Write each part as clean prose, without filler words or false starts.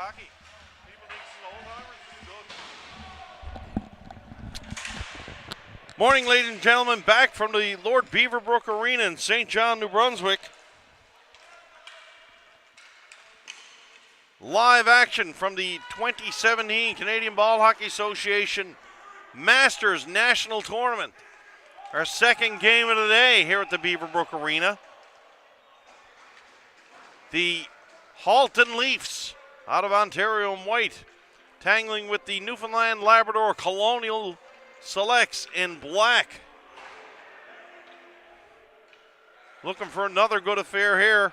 hockey. People think this is old timers. Good. Morning, ladies and gentlemen. Back from the Lord Beaverbrook Arena in St. John, New Brunswick. Live action from the 2017 Canadian Ball Hockey Association Masters National Tournament. Our second game of the day here at the Beaverbrook Arena. The Halton Leafs out of Ontario in white, tangling with the Newfoundland Labrador Colonial Selects in black. Looking for another good affair here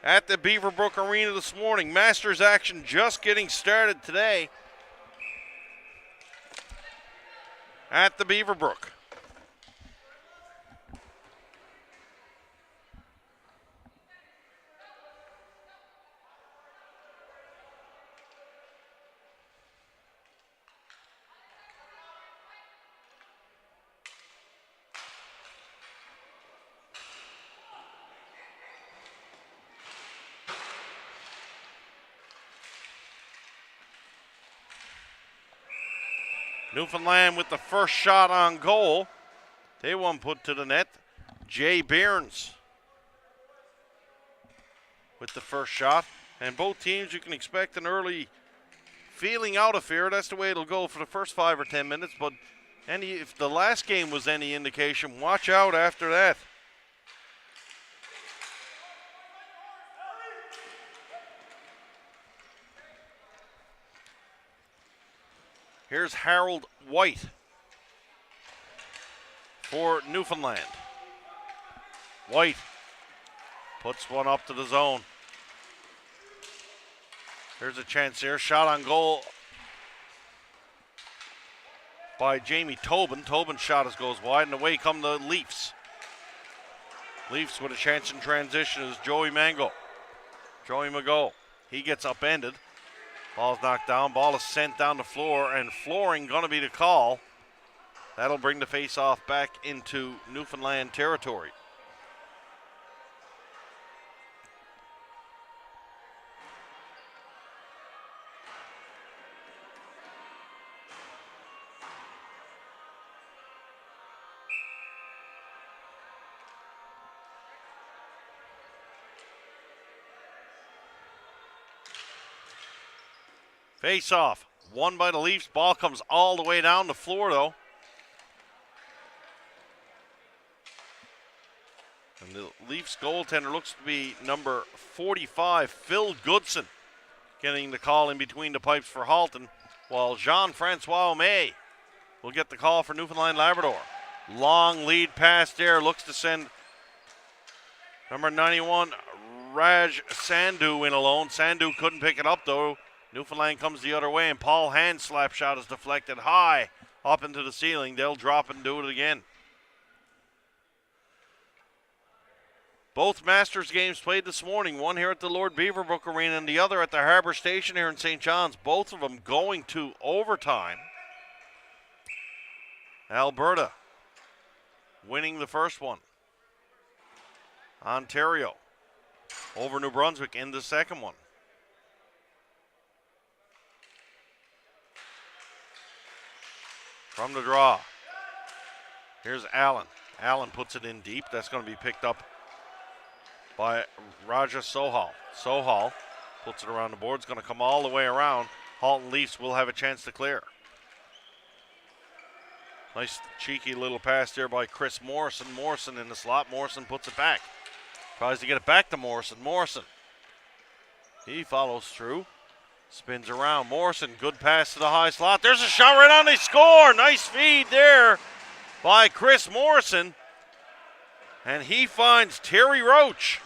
at the Beaverbrook Arena this morning. Masters action just getting started today at the Beaverbrook. Newfoundland with the first shot on goal. They won put to the net. Jay Behrens with the first shot. And both teams, you can expect an early feeling out affair. That's the way it'll go for the first 5 or 10 minutes. But if the last game was any indication, watch out after that. Here's Harold White for Newfoundland. White puts one up to the zone. There's a chance here. Shot on goal by Jamie Tobin. Tobin's shot goes wide, and away come the Leafs. Leafs with a chance in transition is Joey Mango. Joey Mago. He gets upended. Ball's knocked down. Ball is sent down the floor, and flooring going to be the call. That'll bring the face-off back into Newfoundland territory. Face off, won by the Leafs. Ball comes all the way down the floor, though. And the Leafs goaltender looks to be number 45, Phil Goodson, getting the call in between the pipes for Halton, while Jean-Francois May will get the call for Newfoundland Labrador. Long lead pass there, looks to send number 91, Raj Sandhu in alone. Sandhu couldn't pick it up, though. Newfoundland comes the other way, and Paul Hand's slap shot is deflected high up into the ceiling. They'll drop and do it again. Both Masters games played this morning, one here at the Lord Beaverbrook Arena and the other at the Harbor Station here in St. John's. Both of them going to overtime. Alberta winning the first one. Ontario over New Brunswick in the second one. From the draw, here's Allen. Allen puts it in deep. That's going to be picked up by Raja Sohal. Sohal puts it around the board. It's going to come all the way around. Halton Leafs will have a chance to clear. Nice cheeky little pass there by Chris Morrison. Morrison in the slot. Morrison puts it back. Tries to get it back to Morrison. Morrison. He follows through. Spins around. Morrison, good pass to the high slot. There's a shot right on. They score. Nice feed there by Chris Morrison. And he finds Terry Roach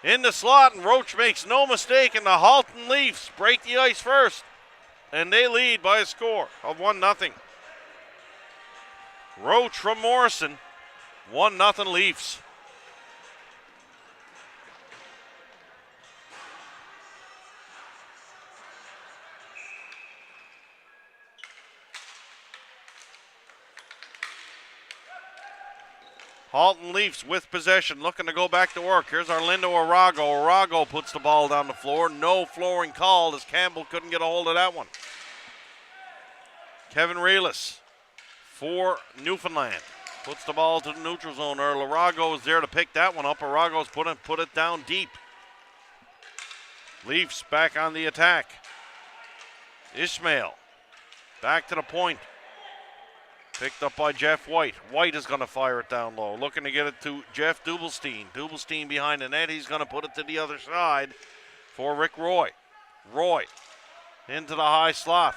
in the slot, and Roach makes no mistake, and the Halton Leafs break the ice first, and they lead by a score of 1-0. Roach from Morrison, 1-0 Leafs. Halton Leafs with possession, looking to go back to work. Here's Arlindo Arago. Arago puts the ball down the floor. No flooring called as Campbell couldn't get a hold of that one. Kevin Relis for Newfoundland puts the ball to the neutral zone. Arago is there to pick that one up. Arago's put it down deep. Leafs back on the attack. Ishmael back to the point. Picked up by Jeff White. White is going to fire it down low. Looking to get it to Jeff Dubelstein. Dubelstein behind the net. He's going to put it to the other side for Rick Roy. Roy into the high slot.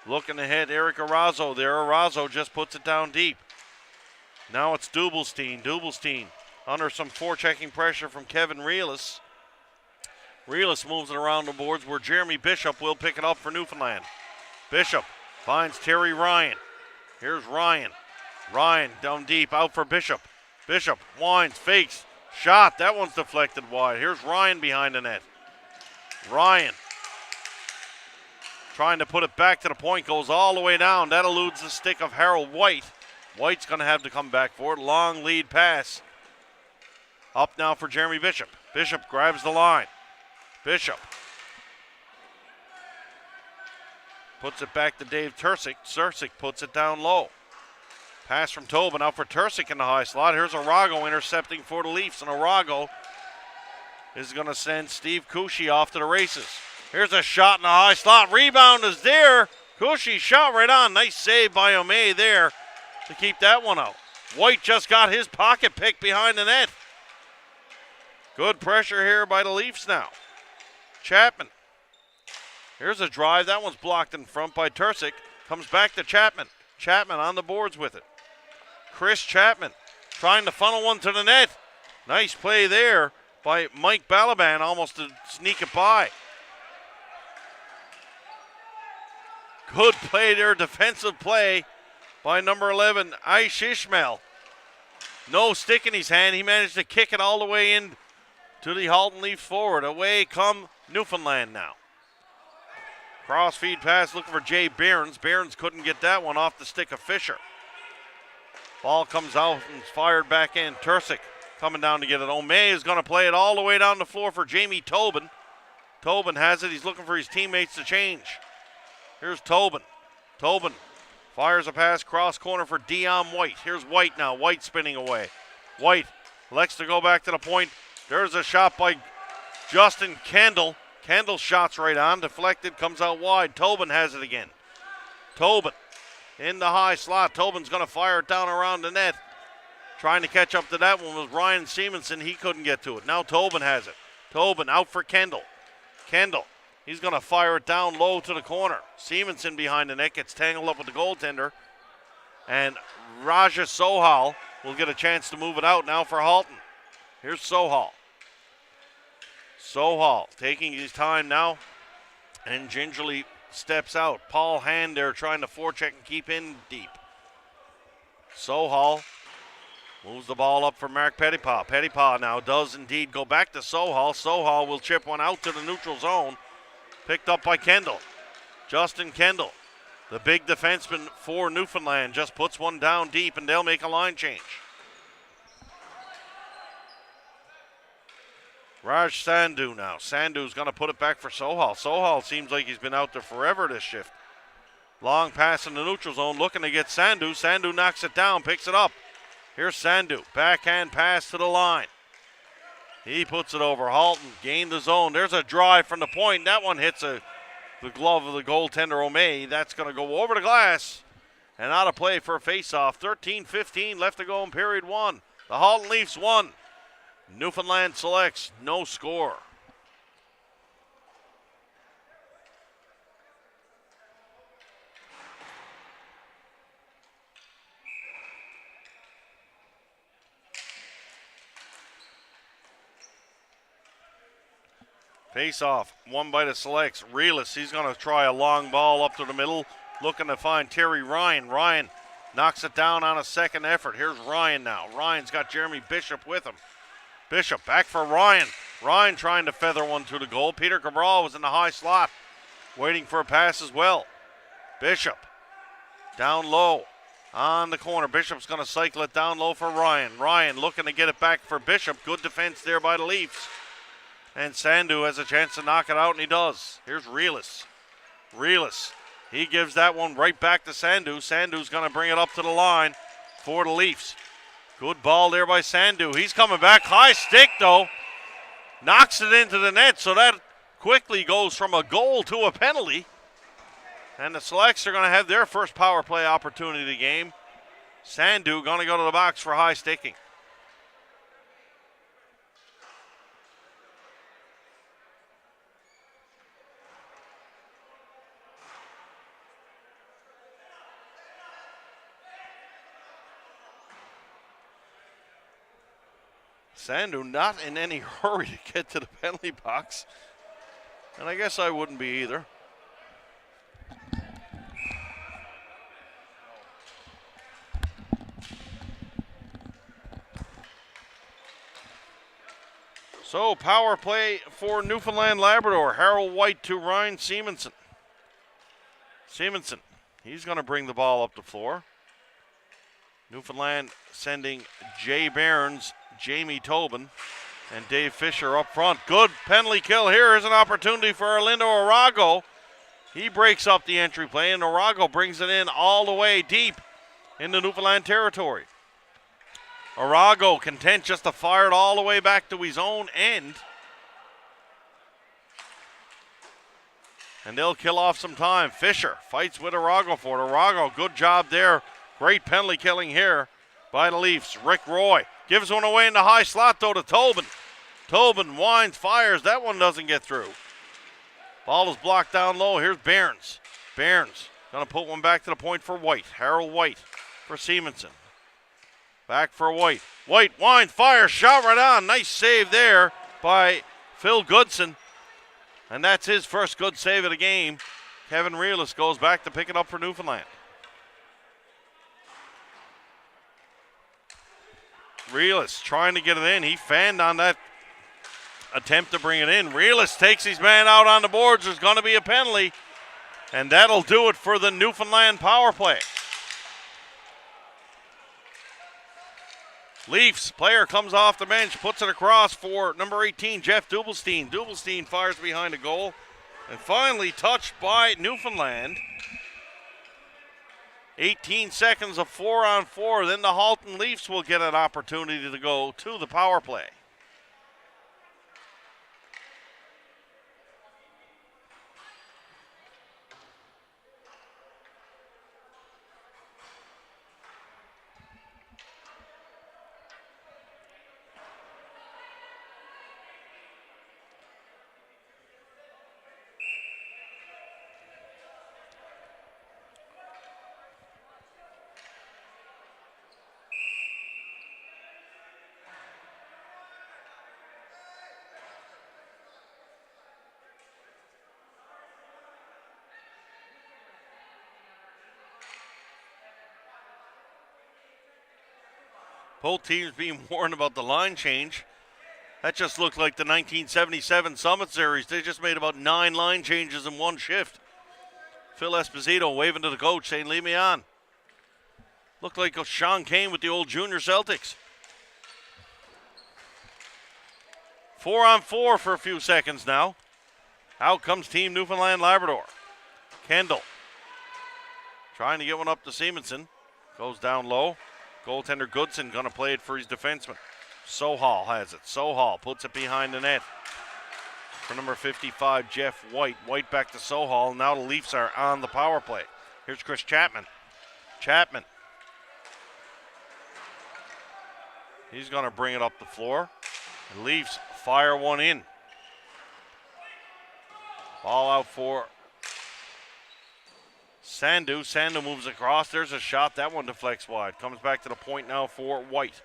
Looking to hit Eric Arazo there. Arazo just puts it down deep. Now it's Dubelstein. Dubelstein under some forechecking pressure from Kevin Relis. Relis moves it around the boards where Jeremy Bishop will pick it up for Newfoundland. Bishop finds Terry Ryan. Here's Ryan. Ryan down deep, out for Bishop. Bishop winds, fakes, shot. That one's deflected wide. Here's Ryan behind the net. Ryan trying to put it back to the point, goes all the way down. That eludes the stick of Harold White. White's going to have to come back for it. Long lead pass. Up now for Jeremy Bishop. Bishop grabs the line. Bishop puts it back to Dave Tursick. Tursick puts it down low. Pass from Tobin out for Tursick in the high slot. Here's Arago intercepting for the Leafs, and Arago is going to send Steve Cushy off to the races. Here's a shot in the high slot. Rebound is there. Cushy shot right on. Nice save by O'May there to keep that one out. White just got his pocket pick behind the net. Good pressure here by the Leafs now. Chapman. Here's a drive. That one's blocked in front by Tursick. Comes back to Chapman. Chapman on the boards with it. Chris Chapman trying to funnel one to the net. Nice play there by Mike Balaban, almost to sneak it by. Good play there, defensive play by number 11, Aish Ishmael. No stick in his hand. He managed to kick it all the way in to the Halton Leafs forward. Away come Newfoundland now. Cross feed pass looking for Jay Behrens. Behrens couldn't get that one off the stick of Fisher. Ball comes out and fired back in. Tursick coming down to get it. O'May is going to play it all the way down the floor for Jamie Tobin. Tobin has it. He's looking for his teammates to change. Here's Tobin. Tobin fires a pass cross corner for Dion White. Here's White now. White spinning away. White elects to go back to the point. There's a shot by Justin Kendall. Kendall shots right on. Deflected. Comes out wide. Tobin has it again. Tobin in the high slot. Tobin's going to fire it down around the net. Trying to catch up to that one was Ryan Simonson. He couldn't get to it. Now Tobin has it. Tobin out for Kendall. Kendall. He's going to fire it down low to the corner. Simonson behind the net gets tangled up with the goaltender. And Raja Sohal will get a chance to move it out now for Halton. Here's Sohal. Sohal taking his time now and gingerly steps out. Paul Hand there trying to forecheck and keep in deep. Sohal moves the ball up for Mark Pettipaw. Pettipaw now does indeed go back to Sohal. Sohal will chip one out to the neutral zone. Picked up by Kendall. Justin Kendall, the big defenseman for Newfoundland, just puts one down deep and they'll make a line change. Raj Sandhu now. Sandhu's going to put it back for Sohal. Sohal seems like he's been out there forever this shift. Long pass in the neutral zone, looking to get Sandhu. Sandhu knocks it down, picks it up. Here's Sandhu. Backhand pass to the line. He puts it over. Halton gained the zone. There's a drive from the point. That one hits the glove of the goaltender O'May. That's going to go over the glass and out of play for a face-off. 13-15 left to go in period one. The Halton Leafs won. Newfoundland selects no score. Face off, won by the Selects. Relis, he's going to try a long ball up to the middle, looking to find Terry Ryan. Ryan knocks it down on a second effort. Here's Ryan now. Ryan's got Jeremy Bishop with him. Bishop back for Ryan. Ryan trying to feather one to the goal. Peter Cabral was in the high slot, waiting for a pass as well. Bishop down low. on the corner. Bishop's going to cycle it down low for Ryan. Ryan looking to get it back for Bishop. Good defense there by the Leafs. And Sandu has a chance to knock it out, and he does. Here's Reelis. Reelis. He gives that one right back to Sandu. Sandu's going to bring it up to the line for the Leafs. Good ball there by Sandu. He's coming back. High stick, though. Knocks it into the net, so that quickly goes from a goal to a penalty. And the Selects are going to have their first power play opportunity of the game. Sandu going to go to the box for high sticking. Sandu not in any hurry to get to the penalty box. And I guess I wouldn't be either. So power play for Newfoundland Labrador. Harold White to Ryan Simonson. Simonson, he's going to bring the ball up the floor. Newfoundland sending Jay Barnes, Jamie Tobin, and Dave Fisher up front. Good penalty kill here. Here's an opportunity for Orlando Arago. He breaks up the entry play, and Arago brings it in all the way deep into Newfoundland territory. Arago content just to fire it all the way back to his own end. And they'll kill off some time. Fisher fights with Arago for it. Arago, good job there. Great penalty killing here by the Leafs. Rick Roy gives one away in the high slot, though, to Tobin. Tobin winds, fires. That one doesn't get through. Ball is blocked down low. Here's Barnes. Barnes going to put one back to the point for White. Harold White for Simonson. Back for White. White winds, fires, shot right on. Nice save there by Phil Goodson. And that's his first good save of the game. Kevin Reelis goes back to pick it up for Newfoundland. Reelis trying to get it in. He fanned on that attempt to bring it in. Reelis takes his man out on the boards. There's going to be a penalty. And that'll do it for the Newfoundland power play. Leafs player comes off the bench, puts it across for number 18, Jeff Dubelstein. Dubelstein fires behind the goal. And finally touched by Newfoundland. 18 seconds of 4-on-4. Then the Halton Leafs will get an opportunity to go to the power play. Both teams being warned about the line change. That just looked like the 1977 Summit Series. They just made about 9 line changes in one shift. Phil Esposito waving to the coach saying, leave me on. Looked like Sean Kane with the old junior Celtics. 4-on-4 for a few seconds now. Out comes Team Newfoundland Labrador. Kendall trying to get one up to Simonson. Goes down low. Goaltender Goodson going to play it for his defenseman. Sohal has it. Sohal puts it behind the net for number 55, Jeff White. White back to Sohal. Now the Leafs are on the power play. Here's Chris Chapman. Chapman. He's going to bring it up the floor. The Leafs fire one in. Ball out for Sandu. Sandu moves across. There's a shot. That one deflects wide. Comes back to the point now for White.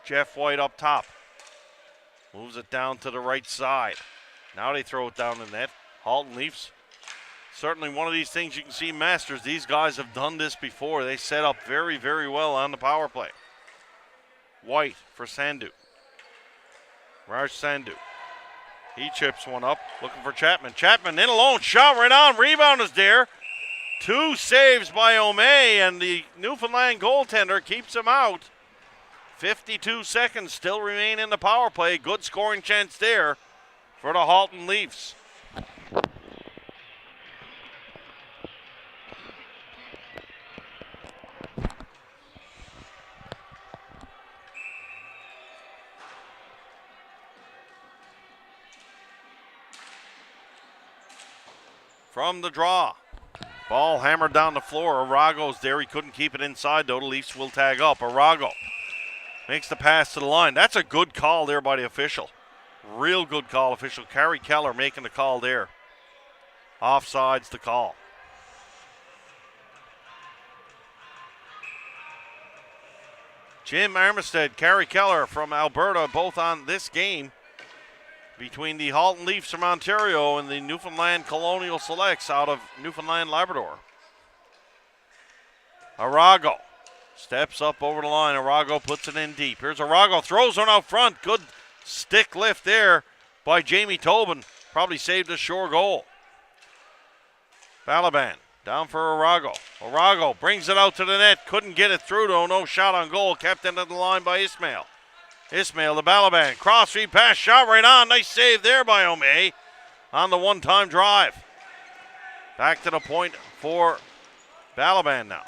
Jeff White up top. Moves it down to the right side. Now they throw it down the net. Halton Leafs. Certainly one of these things you can see masters. These guys have done this before. They set up very, very well on the power play. White for Sandu. Raj Sandu. He chips one up. Looking for Chapman. Chapman in alone. Shot right on. Rebound is there. 2 saves by O'May, and the Newfoundland goaltender keeps him out. 52 seconds still remain in the power play. Good scoring chance there for the Halton Leafs. From the draw. Ball hammered down the floor. Arago's there. He couldn't keep it inside, though. The Leafs will tag up. Arago makes the pass to the line. That's a good call there by the official. Real good call, official. Carrie Keller making the call there. Offside's the call. Jim Armistead, Carrie Keller from Alberta, both on this game between the Halton Leafs from Ontario and the Newfoundland Colonial Selects out of Newfoundland, Labrador. Arago steps up over the line. Arago puts it in deep. Here's Arago, throws one out front. Good stick lift there by Jamie Tobin. Probably saved a sure goal. Balaban down for Arago. Arago brings it out to the net. Couldn't get it through, though. No shot on goal. Kept into the line by Ismail. Ismail to Balaban. Cross-feed pass, shot right on. Nice save there by O'May on the one-time drive. Back to the point for Balaban now.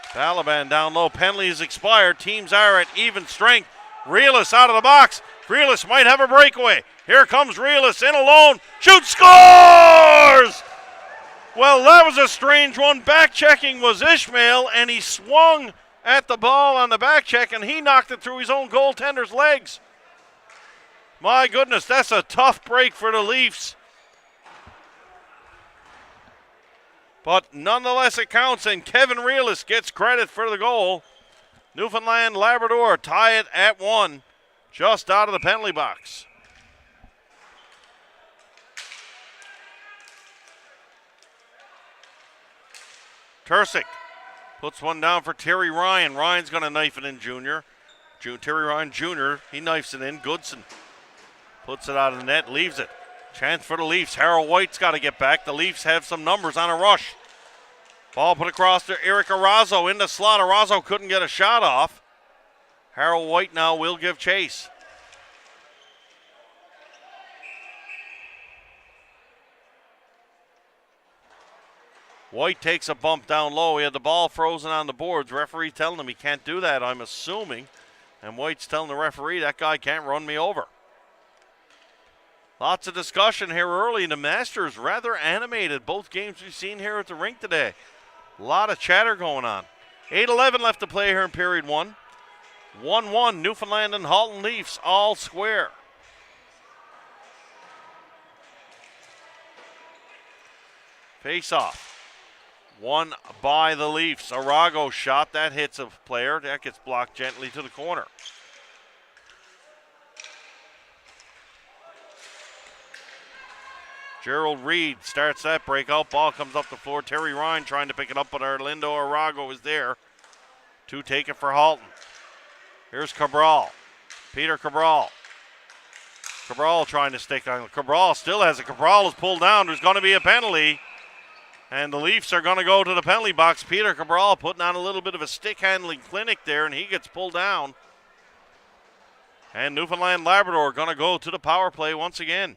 Balaban down low. Penalty is expired. Teams are at even strength. Realis out of the box. Realis might have a breakaway. Here comes Realis in alone. Shoots, scores! Well, that was a strange one. Back checking was Ishmael, and he swung at the ball on the back check, and he knocked it through his own goaltender's legs. My goodness, that's a tough break for the Leafs. But nonetheless, it counts, and Kevin Realis gets credit for the goal. Newfoundland Labrador tie it at 1, just out of the penalty box. Tursick puts one down for Terry Ryan. Ryan's going to knife it in, Terry Ryan Jr., he knifes it in. Goodson puts it out of the net, leaves it. Chance for the Leafs. Harold White's got to get back. The Leafs have some numbers on a rush. Ball put across to Eric Arazo in the slot. Arazo couldn't get a shot off. Harold White now will give chase. White takes a bump down low. He had the ball frozen on the boards. Referee telling him he can't do that, I'm assuming. And White's telling the referee, that guy can't run me over. Lots of discussion here early. The Masters rather animated. Both games we've seen here at the rink today. A lot of chatter going on. 8:11 left to play here in period 1. 1-1, Newfoundland and Halton Leafs all square. Face off. Won by the Leafs. Arago shot. That hits a player. That gets blocked gently to the corner. Gerald Reed starts that breakout. Ball comes up the floor. Terry Ryan trying to pick it up, but Arlindo Arago is there to take it for Halton. Here's Cabral. Peter Cabral. Cabral trying to stick on. Cabral still has it. Cabral is pulled down. There's going to be a penalty. And the Leafs are going to go to the penalty box. Peter Cabral putting on a little bit of a stick handling clinic there, and he gets pulled down. And Newfoundland Labrador going to go to the power play once again.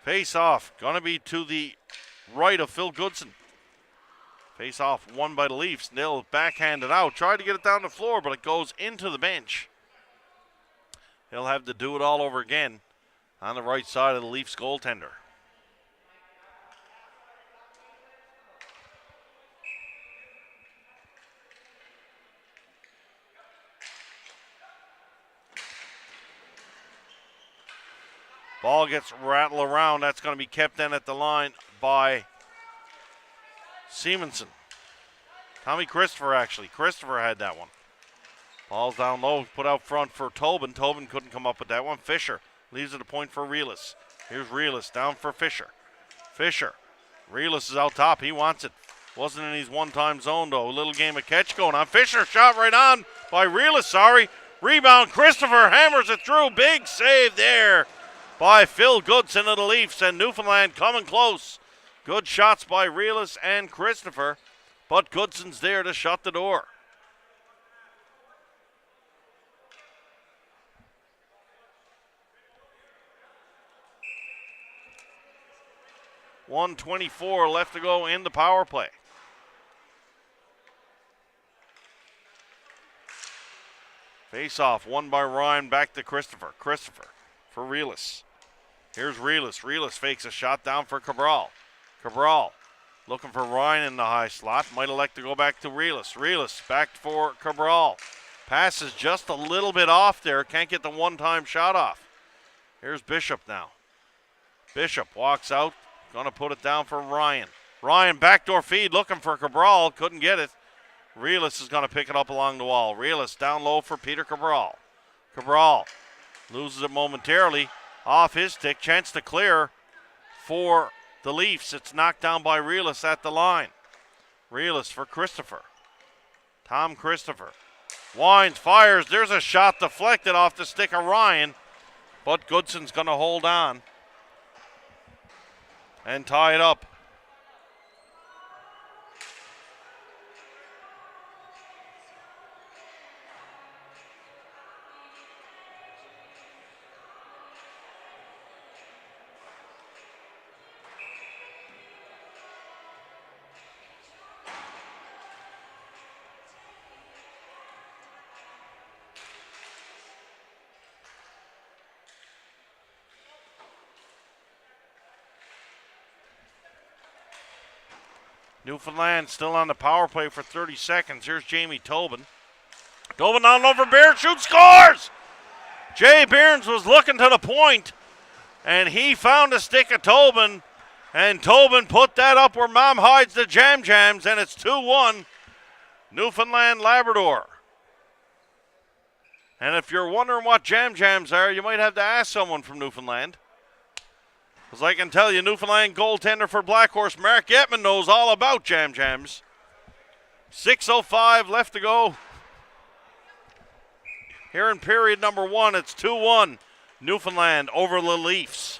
Face off, going to be to the right of Phil Goodson. Face off won by the Leafs. They'll backhand it out. Tried to get it down the floor, but it goes into the bench. He'll have to do it all over again on the right side of the Leafs goaltender. Ball gets rattled around. That's going to be kept in at the line by Simonson. Tommy Christopher, actually. Christopher had that one. Ball's down low, put out front for Tobin. Tobin couldn't come up with that one. Fisher leaves it a point for Relis. Here's Relis down for Fisher. Fisher. Relis is out top. He wants it. Wasn't in his one-time zone, though. A little game of catch going on. Fisher shot right on by Relis, sorry. Rebound, Christopher hammers it through. Big save there by Phil Goodson of the Leafs, and Newfoundland coming close. Good shots by Relis and Christopher, but Goodson's there to shut the door. .124 left to go in the power play. Face-off won by Ryan, back to Christopher. Christopher for Relis. Here's Relis. Relis fakes a shot down for Cabral. Cabral looking for Ryan in the high slot. Might elect to go back to Relis. Relis back for Cabral. Passes just a little bit off there. Can't get the one-time shot off. Here's Bishop now. Bishop walks out. Going to put it down for Ryan. Ryan backdoor feed looking for Cabral. Couldn't get it. Relis is going to pick it up along the wall. Relis down low for Peter Cabral. Cabral loses it momentarily. Off his stick. Chance to clear for the Leafs. It's knocked down by Relis at the line. Relis for Christopher. Tom Christopher. Wines, fires. There's a shot deflected off the stick of Ryan. But Goodson's going to hold on and tie it up. Newfoundland still on the power play for 30 seconds. Here's Jamie Tobin. Tobin down over Bearns, shoots, scores! Jay Bearns was looking to the point, and he found a stick of Tobin, and Tobin put that up where Mom hides the Jam Jams, and it's 2-1 Newfoundland Labrador. And if you're wondering what Jam Jams are, you might have to ask someone from Newfoundland. Because I can tell you, Newfoundland goaltender for Black Horse, Mark Yetman, knows all about Jam Jams. 6:05 left to go. Here in period number one, it's 2-1 Newfoundland over the Leafs.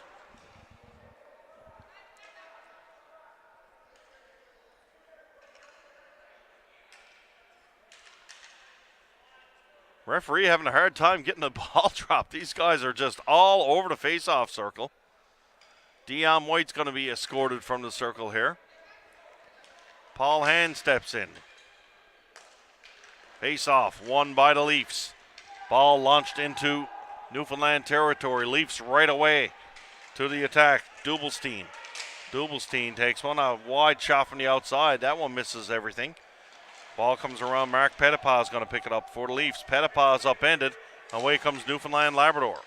Referee having a hard time getting the ball dropped. These guys are just all over the face-off circle. Dion White's going to be escorted from the circle here. Paul Hand steps in. Face-off won by the Leafs. Ball launched into Newfoundland territory. Leafs right away to the attack. Dubelstein. Dubelstein takes one, a wide shot from the outside. That one misses everything. Ball comes around. Mark Pettipas is going to pick it up for the Leafs. Pettipas upended. Away comes Newfoundland Labrador.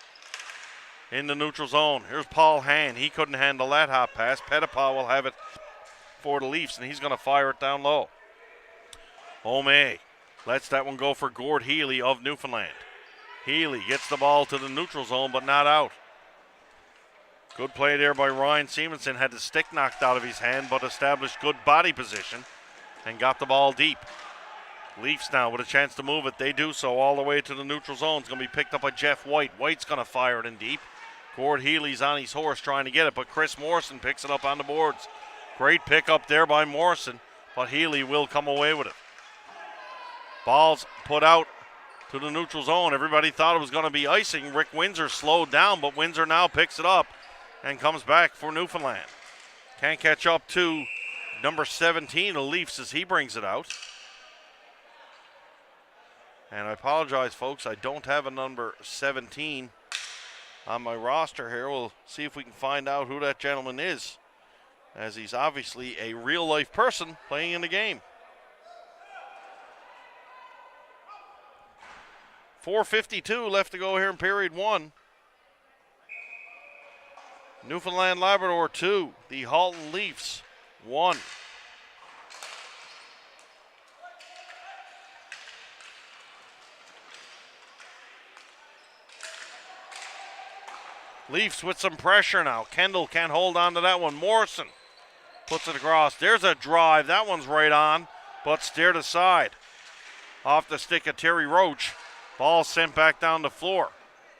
In the neutral zone. Here's Paul Hand. He couldn't handle that hot pass. Pettipas will have it for the Leafs, and he's going to fire it down low. Ome lets that one go for Gord Healy of Newfoundland. Healy gets the ball to the neutral zone, but not out. Good play there by Ryan Simonson. Had the stick knocked out of his hand, but established good body position and got the ball deep. Leafs now with a chance to move it. They do so all the way to the neutral zone. It's going to be picked up by Jeff White. White's going to fire it in deep. Gord Healy's on his horse trying to get it, but Chris Morrison picks it up on the boards. Great pick up there by Morrison, but Healy will come away with it. Ball's put out to the neutral zone. Everybody thought it was going to be icing. Rick Windsor slowed down, but Windsor now picks it up and comes back for Newfoundland. Can't catch up to number 17, the Leafs, as he brings it out. And I apologize, folks, I don't have a number 17 on my roster here. We'll see if we can find out who that gentleman is, as he's obviously a real-life person playing in the game. 4:52 left to go here in period one. Newfoundland Labrador 2, the Halton Leafs 1. Leafs with some pressure now. Kendall can't hold on to that one. Morrison puts it across. There's a drive. That one's right on, but steered aside. Off the stick of Terry Roach. Ball sent back down the floor.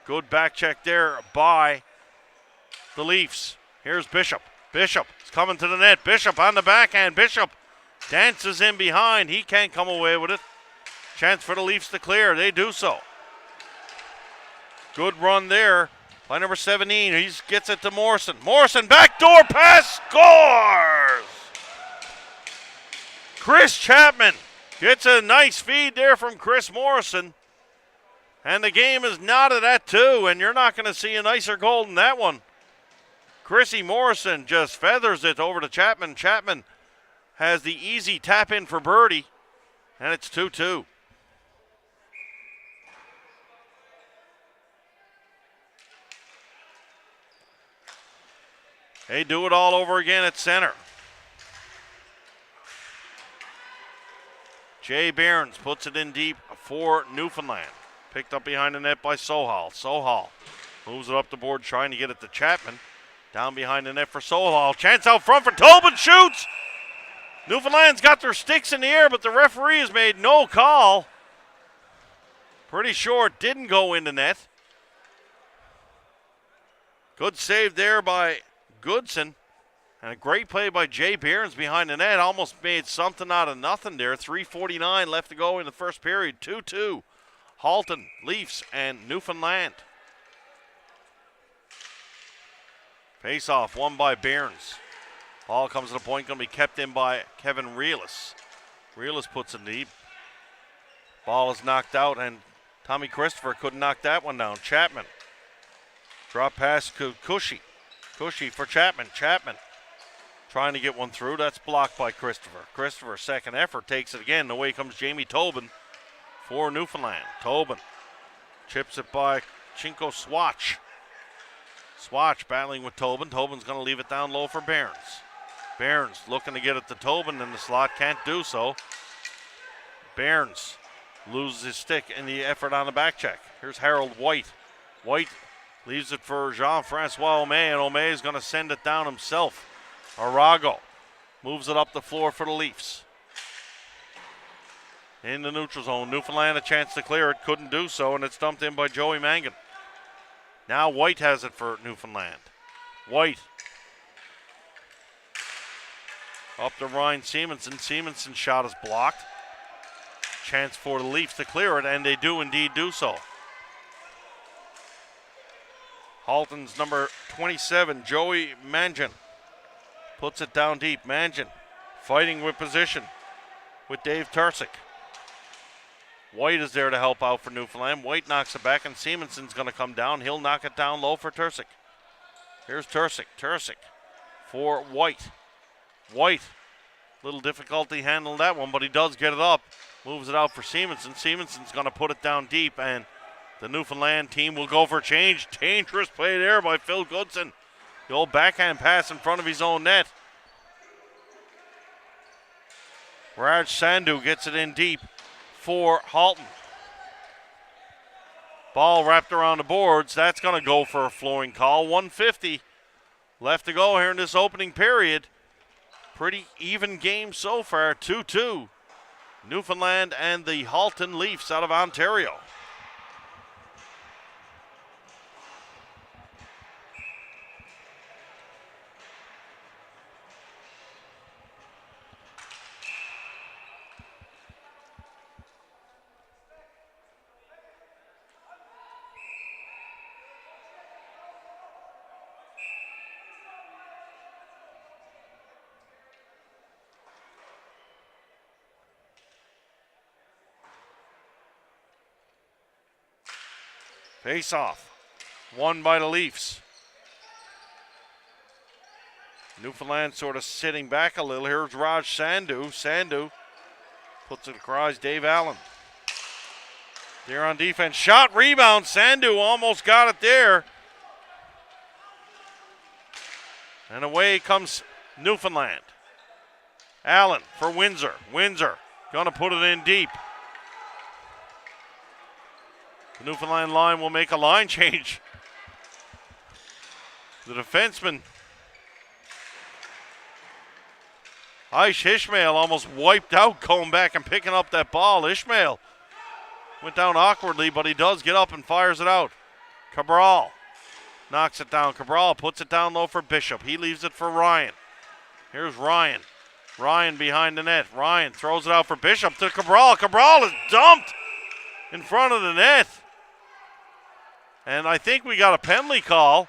Good back check there by the Leafs. Here's Bishop. Bishop is coming to the net. Bishop on the backhand. Bishop dances in behind. He can't come away with it. Chance for the Leafs to clear. They do so. Good run there by number 17. He gets it to Morrison. Morrison, backdoor pass, scores! Chris Chapman gets a nice feed there from Chris Morrison. And the game is knotted at 2, and you're not going to see a nicer goal than that one. Chrissy Morrison just feathers it over to Chapman. Chapman has the easy tap in for birdie, and it's 2-2. They do it all over again at center. Jay Behrens puts it in deep for Newfoundland. Picked up behind the net by Sohal. Sohal moves it up the board trying to get it to Chapman. Down behind the net for Sohal. Chance out front for Tobin. Shoots! Newfoundland's got their sticks in the air, but the referee has made no call. Pretty sure it didn't go in the net. Good save there by Goodson. And a great play by Jay Behrens behind the net. Almost made something out of nothing there. 3:49 left to go in the first period. 2-2. Halton, Leafs, and Newfoundland. Face-off won by Behrens. Ball comes to the point, going to be kept in by Kevin Reelis. Reelis puts it deep. Ball is knocked out, and Tommy Christopher couldn't knock that one down. Chapman. Drop pass to Cushy. Cushy for Chapman. Chapman trying to get one through. That's blocked by Christopher. Christopher, second effort, takes it again. Away comes Jamie Tobin for Newfoundland. Tobin chips it by Chinko Swatch. Swatch battling with Tobin. Tobin's going to leave it down low for Behrens. Behrens looking to get it to Tobin in the slot. Can't do so. Behrens loses his stick in the effort on the back check. Here's Harold White. White leaves it for Jean-Francois Omey, and Omey is going to send it down himself. Arago moves it up the floor for the Leafs. In the neutral zone, Newfoundland a chance to clear it, couldn't do so, and it's dumped in by Joey Mangan. Now White has it for Newfoundland. White up to Ryan Simonson. Simonson's shot is blocked. Chance for the Leafs to clear it, and they do indeed do so. Halton's number 27, Joey Mangan, puts it down deep. Mangan fighting with position with Dave Tursick. White is there to help out for Newfoundland. White knocks it back, and Simonson's going to come down. He'll knock it down low for Tursick. Here's Tursick. Tursick for White. White, little difficulty handling that one, but he does get it up. Moves it out for Simonson. Simonson's going to put it down deep, and the Newfoundland team will go for change. Dangerous play there by Phil Goodson. The old backhand pass in front of his own net. Raj Sandhu gets it in deep for Halton. Ball wrapped around the boards. That's going to go for a flooring call. 1:50 left to go here in this opening period. Pretty even game so far. 2-2. Newfoundland and the Halton Leafs out of Ontario. Face off, won by the Leafs. Newfoundland sort of sitting back a little. Here's Raj Sandhu. Sandhu puts it across Dave Allen. There on defense. Shot, rebound. Sandhu almost got it there. And away comes Newfoundland. Allen for Windsor. Windsor going to put it in deep. The Newfoundland line will make a line change. The defenseman, Ishmael, almost wiped out going back and picking up that ball. Ishmael went down awkwardly, but he does get up and fires it out. Cabral knocks it down. Cabral puts it down low for Bishop. He leaves it for Ryan. Here's Ryan. Ryan behind the net. Ryan throws it out for Bishop to Cabral. Cabral is dumped in front of the net. And I think we got a penalty call.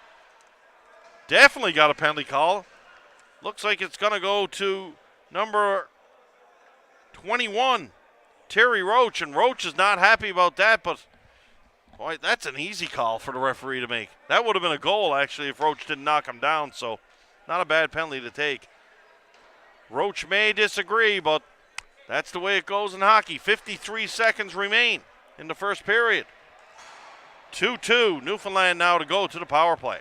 Definitely got a penalty call. Looks like it's going to go to number 21, Terry Roach. And Roach is not happy about that, but boy, that's an easy call for the referee to make. That would have been a goal, actually, if Roach didn't knock him down. So not a bad penalty to take. Roach may disagree, but that's the way it goes in hockey. 53 seconds remain in the first period. 2-2, Newfoundland now to go to the power play.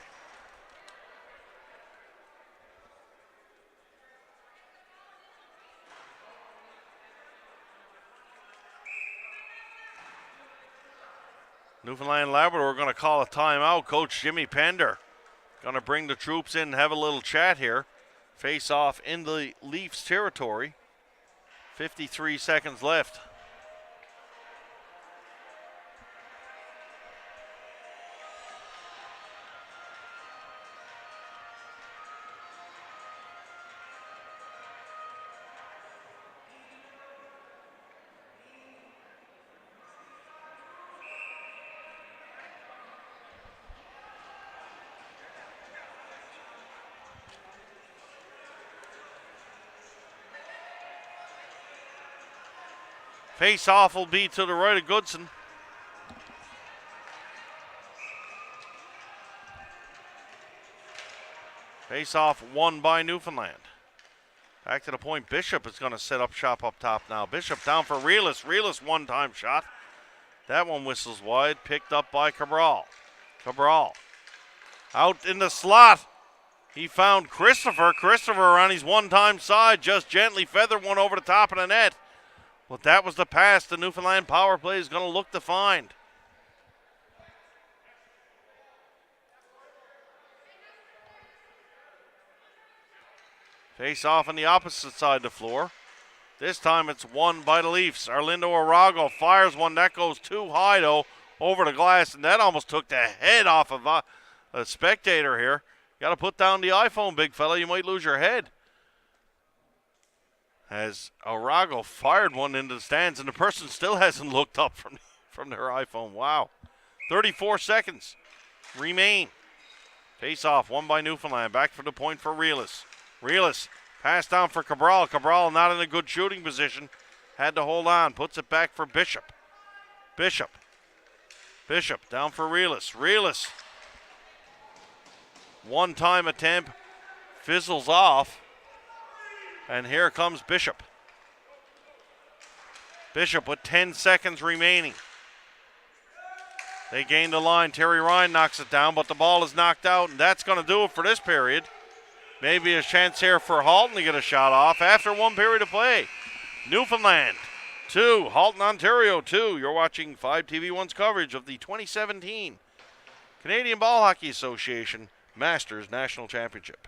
Newfoundland Labrador going to call a timeout. Coach Jimmy Pender going to bring the troops in and have a little chat here. Face off in the Leafs territory. 53 seconds left. Face off will be to the right of Goodson. Face off won by Newfoundland. Back to the point. Bishop is going to set up shop up top now. Bishop down for Reelis. Reelis one-time shot. That one whistles wide. Picked up by Cabral. Cabral out in the slot. He found Christopher. Christopher on his one-time side just gently feathered one over the top of the net. Well, that was the pass the Newfoundland power play is going to look to find. Face off on the opposite side of the floor. This time it's won by the Leafs. Arlindo Arago fires one. That goes too high, though, over the glass, and that almost took the head off of a spectator here. Got to put down the iPhone, big fella. You might lose your head. As Arago fired one into the stands, and the person still hasn't looked up from their iPhone. Wow. 34 seconds remain. Face off, won by Newfoundland. Back for the point for Reelis. Reelis passed down for Cabral. Cabral not in a good shooting position. Had to hold on. Puts it back for Bishop. Bishop down for Reelis. Reelis. One-time attempt. Fizzles off. And here comes Bishop. Bishop with 10 seconds remaining. They gain the line. Terry Ryan knocks it down, but the ball is knocked out, and that's going to do it for this period. Maybe a chance here for Halton to get a shot off after one period of play. Newfoundland 2, Halton, Ontario 2. You're watching 5TV1's coverage of the 2017 Canadian Ball Hockey Association Masters National Championship.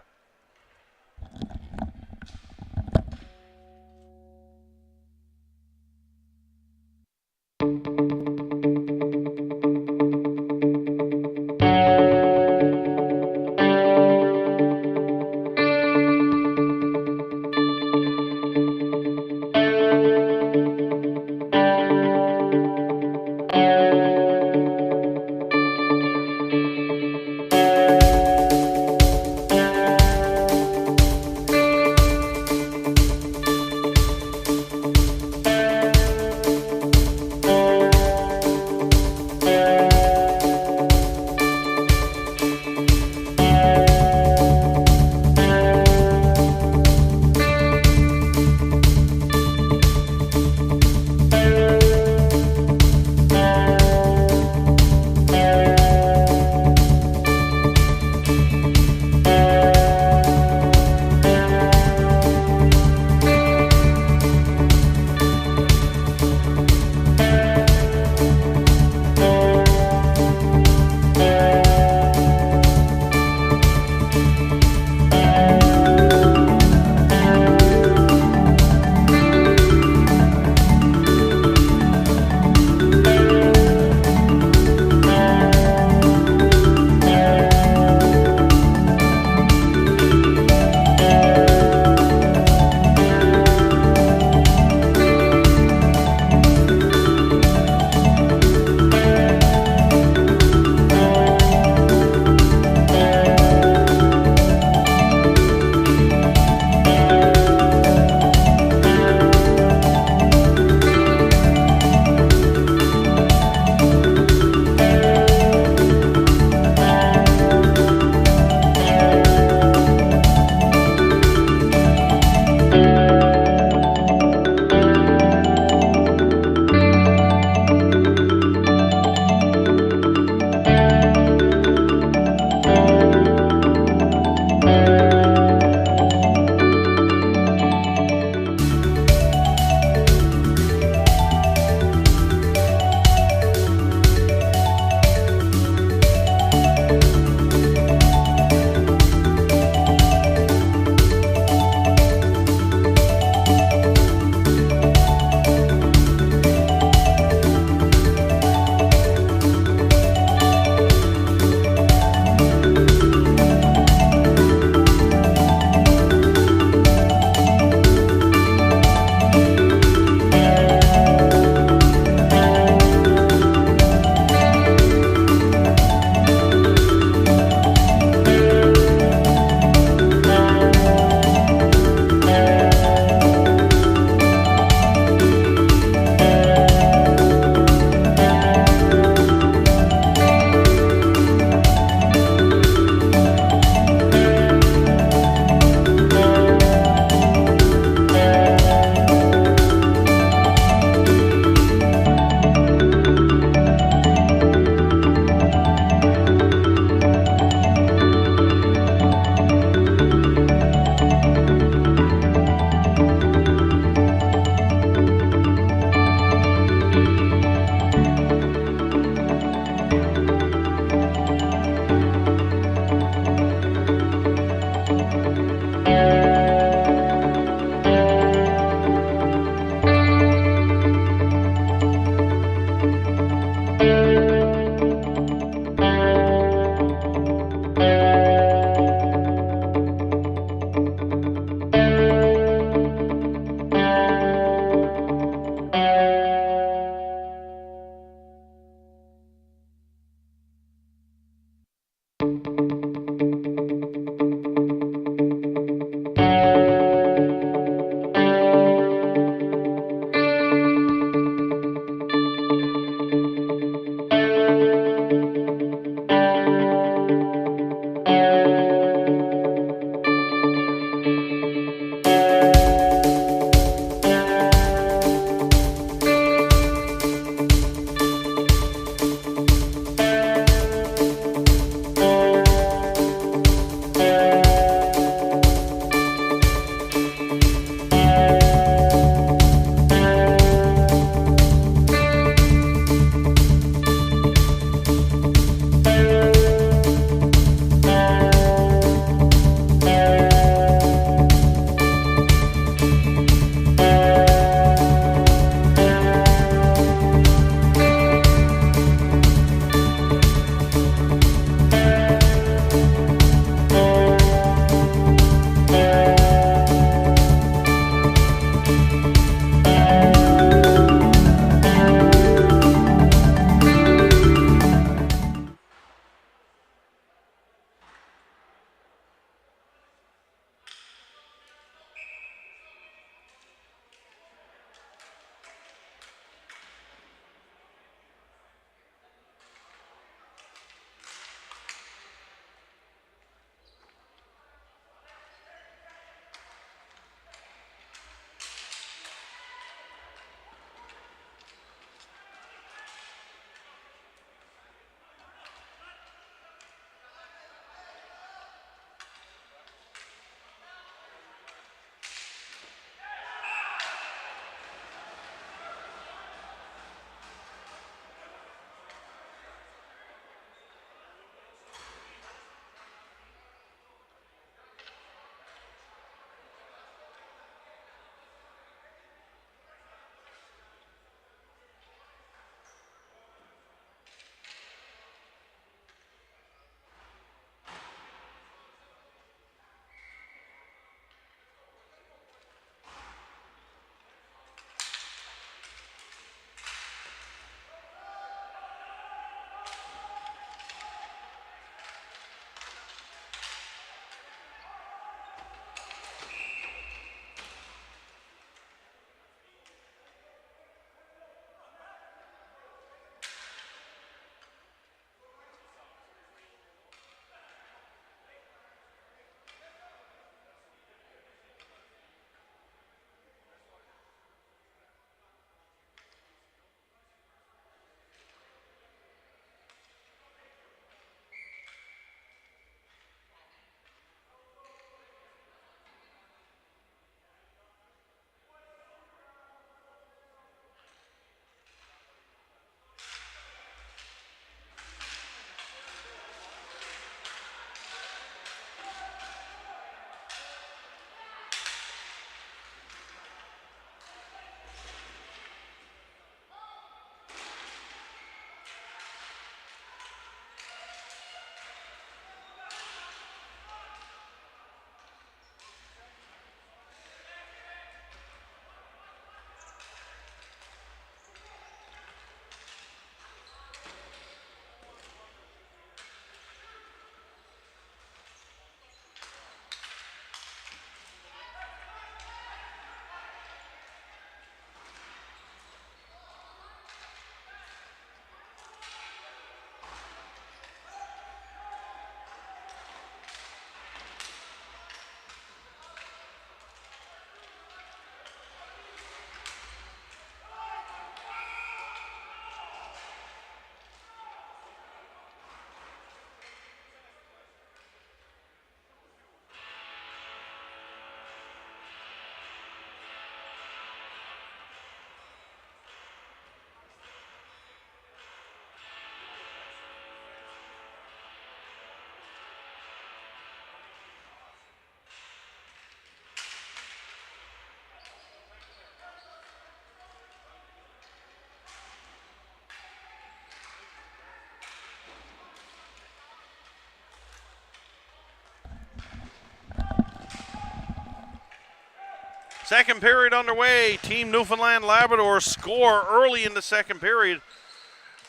Second period underway. Team Newfoundland Labrador score early in the second period,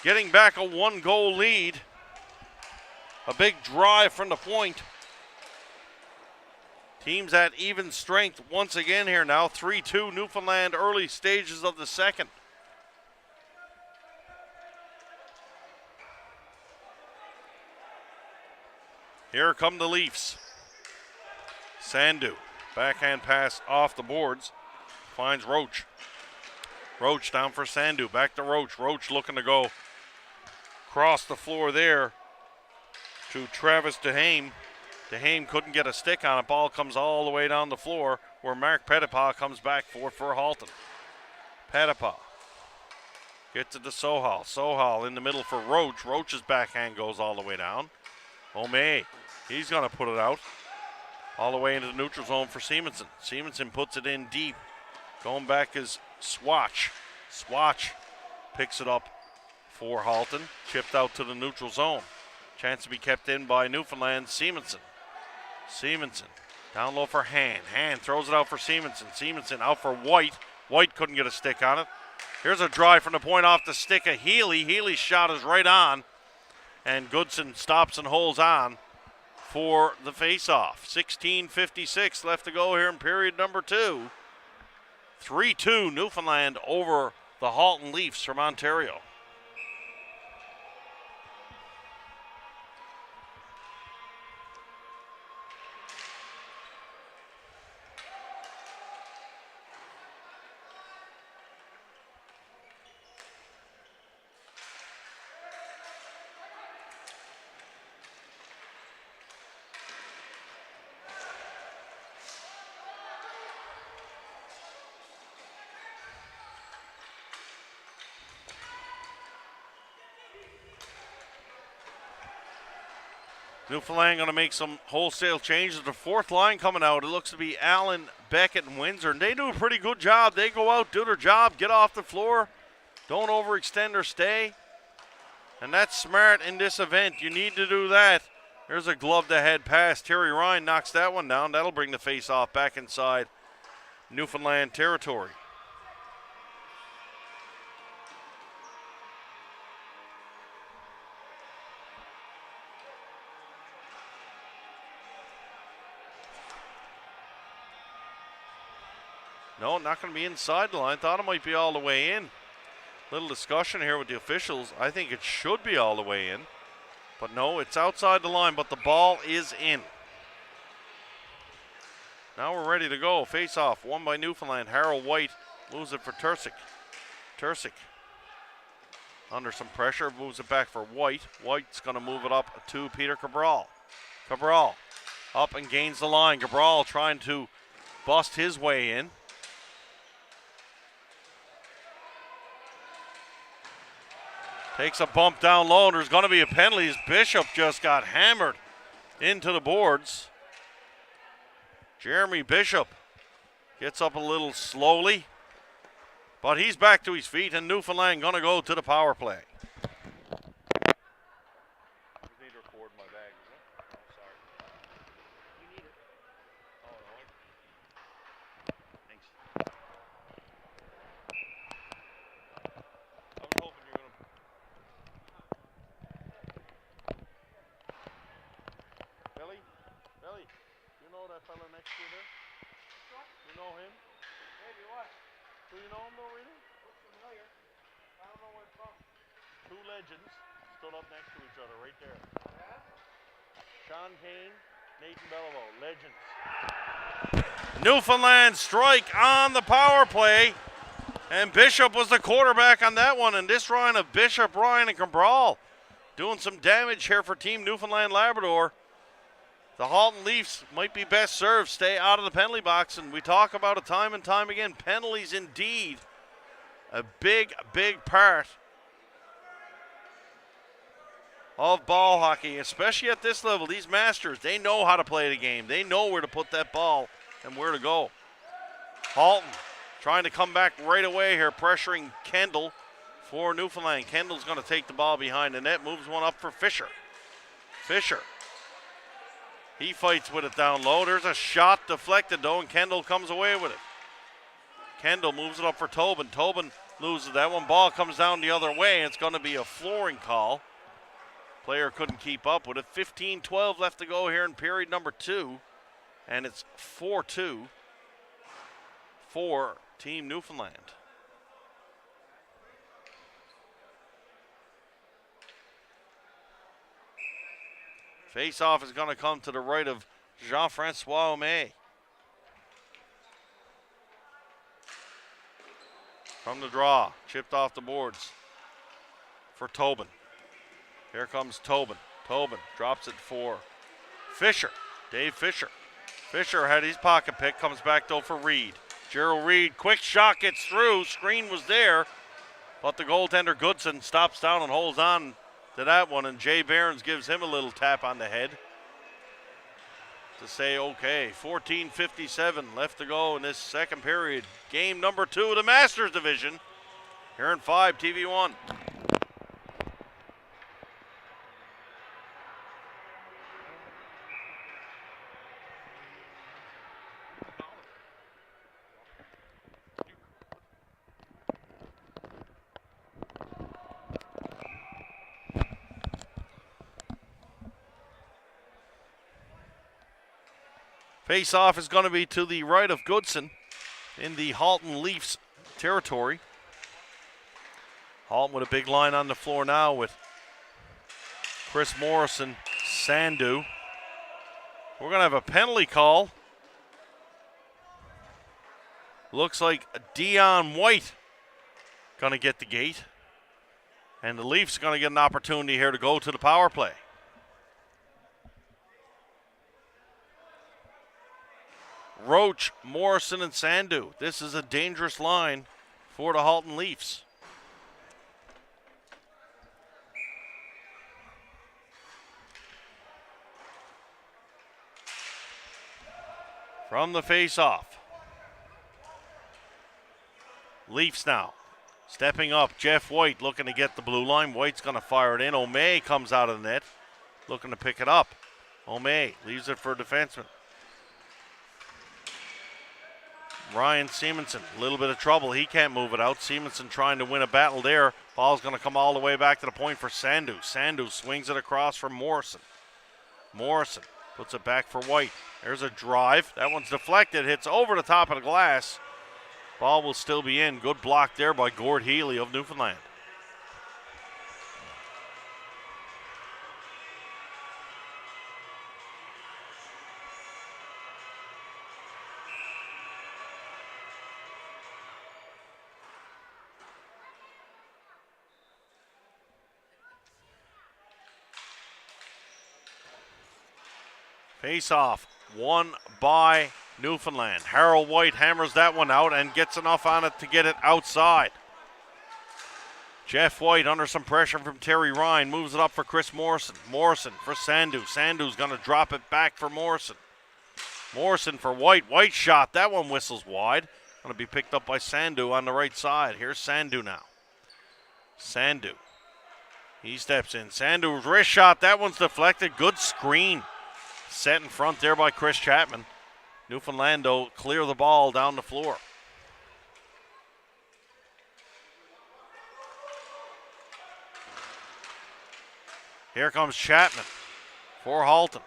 getting back a 1-goal lead. A big drive from the point. Teams at even strength once again here now. 3-2 Newfoundland, early stages of the second. Here come the Leafs. Sandu, backhand pass off the boards, finds Roach. Roach down for Sandu, back to Roach. Roach looking to go across the floor there to Travis DeHame. DeHame couldn't get a stick on it. Ball comes all the way down the floor where Mark Pettipas comes back for Halton. Pettipas gets it to Sohal. Sohal in the middle for Roach. Roach's backhand goes all the way down. O'May, he's going to put it out. All the way into the neutral zone for Simonson. Simonson puts it in deep. Going back is Swatch. Swatch picks it up for Halton. Chipped out to the neutral zone. Chance to be kept in by Newfoundland. Simonson. Simonson down low for Hand. Hand throws it out for Simonson. Simonson out for White. White couldn't get a stick on it. Here's a drive from the point off the stick of Healy. Healy's shot is right on. And Goodson stops and holds on for the face-off. 16:56 left to go here in period number 2. 3-2 Newfoundland over the Halton Leafs from Ontario. Newfoundland going to make some wholesale changes. The fourth line coming out, it looks to be Allen, Beckett, and Windsor. And they do a pretty good job. They go out, do their job, get off the floor. Don't overextend or stay. And that's smart in this event. You need to do that. There's a glove-to-head pass. Terry Ryan knocks that one down. That'll bring the face-off back inside Newfoundland territory. No, not going to be inside the line. Thought it might be all the way in. Little discussion here with the officials. I think it should be all the way in. But no, it's outside the line, but the ball is in. Now we're ready to go. Face-off, won by Newfoundland. Harold White moves it for Tursic. Tursic under some pressure, moves it back for White. White's going to move it up to Peter Cabral. Cabral up and gains the line. Cabral trying to bust his way in. Takes a bump down low, and there's going to be a penalty as Bishop just got hammered into the boards. Jeremy Bishop gets up a little slowly, but he's back to his feet, and Newfoundland going to go to the power play. Fella next to you there? You know him? Maybe what? Do you know him though, really? Looks familiar. I don't know where it's from. Two legends stood up next to each other right there. Yeah? Sean Kane, Nathan Beliveau, legends. Newfoundland strike on the power play. And Bishop was the quarterback on that one. And this run of Bishop, Ryan, and Cabral doing some damage here for Team Newfoundland Labrador. The Halton Leafs might be best served, stay out of the penalty box, and we talk about it time and time again. Penalties indeed a big, big part of ball hockey, especially at this level. These masters, they know how to play the game. They know where to put that ball and where to go. Halton trying to come back right away here, pressuring Kendall for Newfoundland. Kendall's going to take the ball behind the net, moves one up for Fisher. Fisher. He fights with it down low. There's a shot deflected, though, and Kendall comes away with it. Kendall moves it up for Tobin. Tobin loses that one. Ball comes down the other way, and it's going to be a flooring call. Player couldn't keep up with it. 15-12 left to go here in period number 2. And it's 4-2 for Team Newfoundland. Face-off is going to come to the right of Jean-Francois Omé. From the draw, chipped off the boards for Tobin. Here comes Tobin. Tobin drops it for Fisher, Dave Fisher. Fisher had his pocket pick, comes back though for Reed. Gerald Reed, quick shot gets through, screen was there, but the goaltender Goodson stops down and holds on to that one, and Jay Behrens gives him a little tap on the head to say okay. 14:57 left to go in this second period. Game number 2 of the Masters Division here in 5 TV1. Face-off is going to be to the right of Goodson in the Halton Leafs territory. Halton with a big line on the floor now with Chris Morrison, Sandu. We're going to have a penalty call. Looks like Dion White going to get the gate. And the Leafs are going to get an opportunity here to go to the power play. Roach, Morrison, and Sandu. This is a dangerous line for the Halton Leafs. From the face-off. Leafs now. Stepping up, Jeff White looking to get the blue line. White's going to fire it in. Omé comes out of the net, looking to pick it up. Omé leaves it for a defenseman. Ryan Simonson, a little bit of trouble. He can't move it out. Simonson trying to win a battle there. Ball's going to come all the way back to the point for Sandu. Sandu swings it across for Morrison. Morrison puts it back for White. There's a drive. That one's deflected. Hits over the top of the glass. Ball will still be in. Good block there by Gord Healy of Newfoundland. Face-off, won by Newfoundland. Harold White hammers that one out and gets enough on it to get it outside. Jeff White under some pressure from Terry Ryan moves it up for Chris Morrison. Morrison for Sandu. Sandu's going to drop it back for Morrison. Morrison for White. White shot. That one whistles wide. Going to be picked up by Sandu on the right side. Here's Sandu now. Sandu. He steps in. Sandu's wrist shot. That one's deflected. Good screen. Set in front there by Chris Chapman. Newfoundland, though, clear the ball down the floor. Here comes Chapman for Halton.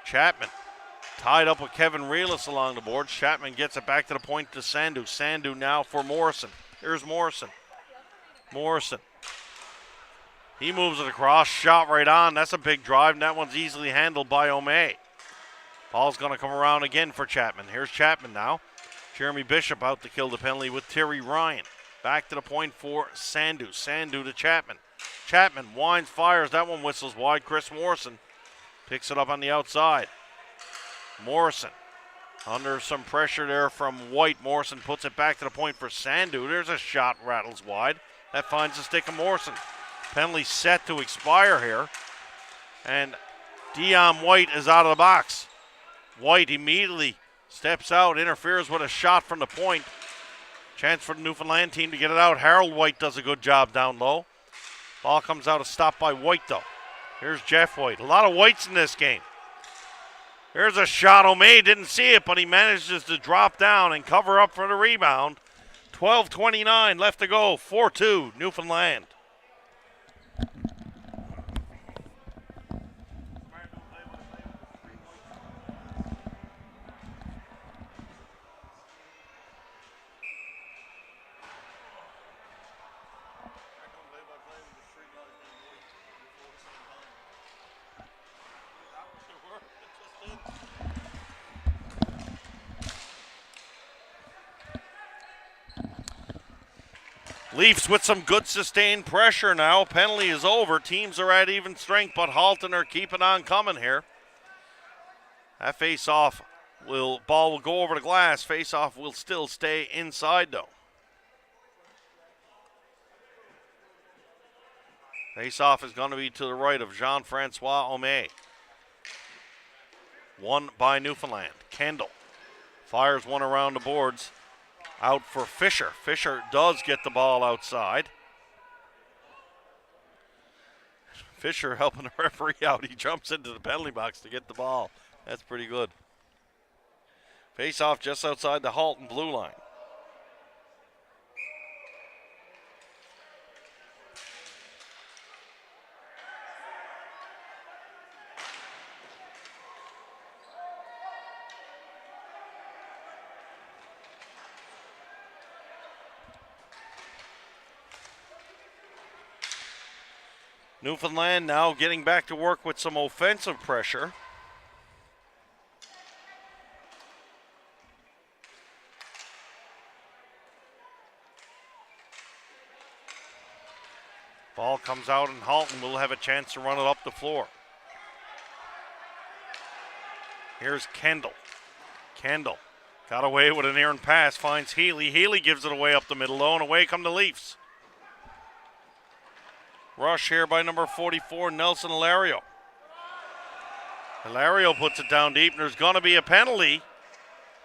Chapman tied up with Kevin Relis along the boards. Chapman gets it back to the point to Sandu. Sandu now for Morrison. Here's Morrison. Morrison. He moves it across, shot right on. That's a big drive, and that one's easily handled by Omé. Ball's going to come around again for Chapman. Here's Chapman now. Jeremy Bishop out to kill the penalty with Terry Ryan. Back to the point for Sandu. Sandu to Chapman. Chapman winds, fires. That one whistles wide. Chris Morrison picks it up on the outside. Morrison under some pressure there from White. Morrison puts it back to the point for Sandu. There's a shot, rattles wide. That finds the stick of Morrison. Penalty set to expire here. And Dion White is out of the box. White immediately steps out, interferes with a shot from the point. Chance for the Newfoundland team to get it out. Harold White does a good job down low. Ball comes out, a stop by White though. Here's Jeff White. A lot of Whites in this game. There's a shot. O'May didn't see it, but he manages to drop down and cover up for the rebound. 12:29 left to go. 4-2 Newfoundland. Leafs with some good sustained pressure now. Penalty is over. Teams are at even strength, but Halton are keeping on coming here. That face-off ball will go over the glass. Face-off will still stay inside though. Face-off is going to be to the right of Jean-Francois O'May. Won by Newfoundland. Kendall fires one around the boards. Out for Fisher. Fisher does get the ball outside. Fisher helping the referee out. He jumps into the penalty box to get the ball. That's pretty good. Face off just outside the Halton blue line. Newfoundland now getting back to work with some offensive pressure. Ball comes out and Halton will have a chance to run it up the floor. Here's Kendall. Kendall got away with an errant pass, finds Healy. Healy gives it away up the middle though, and away come the Leafs. Rush here by number 44, Nelson Hilario. Hilario puts it down deep, and there's going to be a penalty.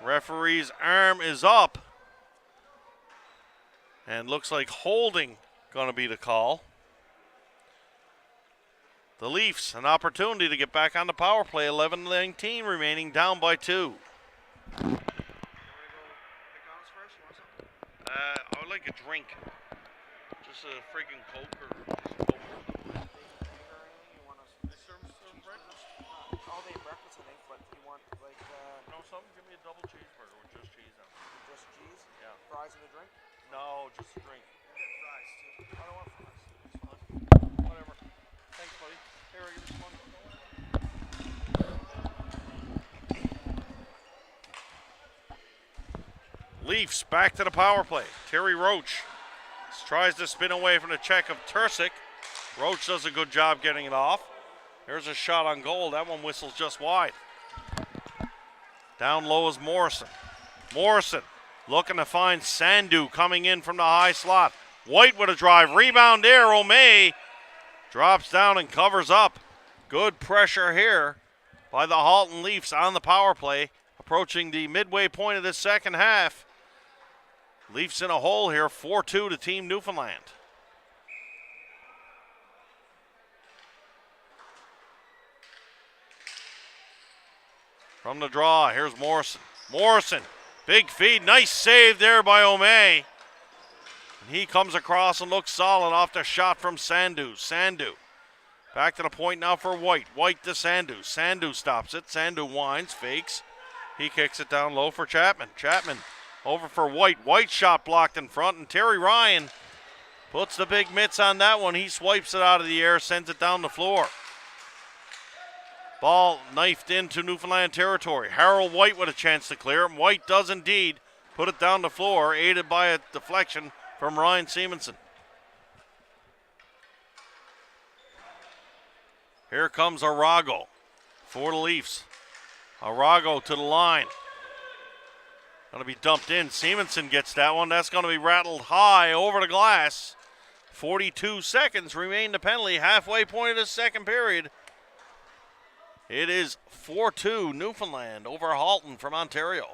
Referee's arm is up. And looks like holding going to be the call. The Leafs, an opportunity to get back on the power play. 11-19 remaining, down by 2. I would like a drink. Just a freaking Coke or all day breakfast, I think, but you want like no, something. Give me a double cheeseburger with just cheese on it. just cheese? Yeah. Fries and a drink? No, just a drink. You get fries too. I don't want fries. It's fine. Whatever. Thanks, buddy. Here, I'll give you some money. Leafs back to the power play. Terry Roach tries to spin away from the check of Tursic. Roach does a good job getting it off. There's a shot on goal. That one whistles just wide. Down low is Morrison. Morrison looking to find Sandu coming in from the high slot. White with a drive. Rebound there. O'May drops down and covers up. Good pressure here by the Halton Leafs on the power play. Approaching the midway point of this second half. Leafs in a hole here. 4-2 to Team Newfoundland. From the draw, here's Morrison. Morrison, big feed, nice save there by O'May. And he comes across and looks solid off the shot from Sandu. Sandu, back to the point now for White. White to Sandu. Sandu stops it. Sandu winds, fakes. He kicks it down low for Chapman. Chapman over for White. White shot blocked in front, and Terry Ryan puts the big mitts on that one. He swipes it out of the air, sends it down the floor. Ball knifed into Newfoundland territory. Harold White with a chance to clear it. White does indeed put it down the floor, aided by a deflection from Ryan Simonson. Here comes Arago for the Leafs. Arago to the line. Going to be dumped in. Simonson gets that one. That's going to be rattled high over the glass. 42 seconds remain the penalty. Halfway point of the second period. It is 4-2 Newfoundland over Halton from Ontario.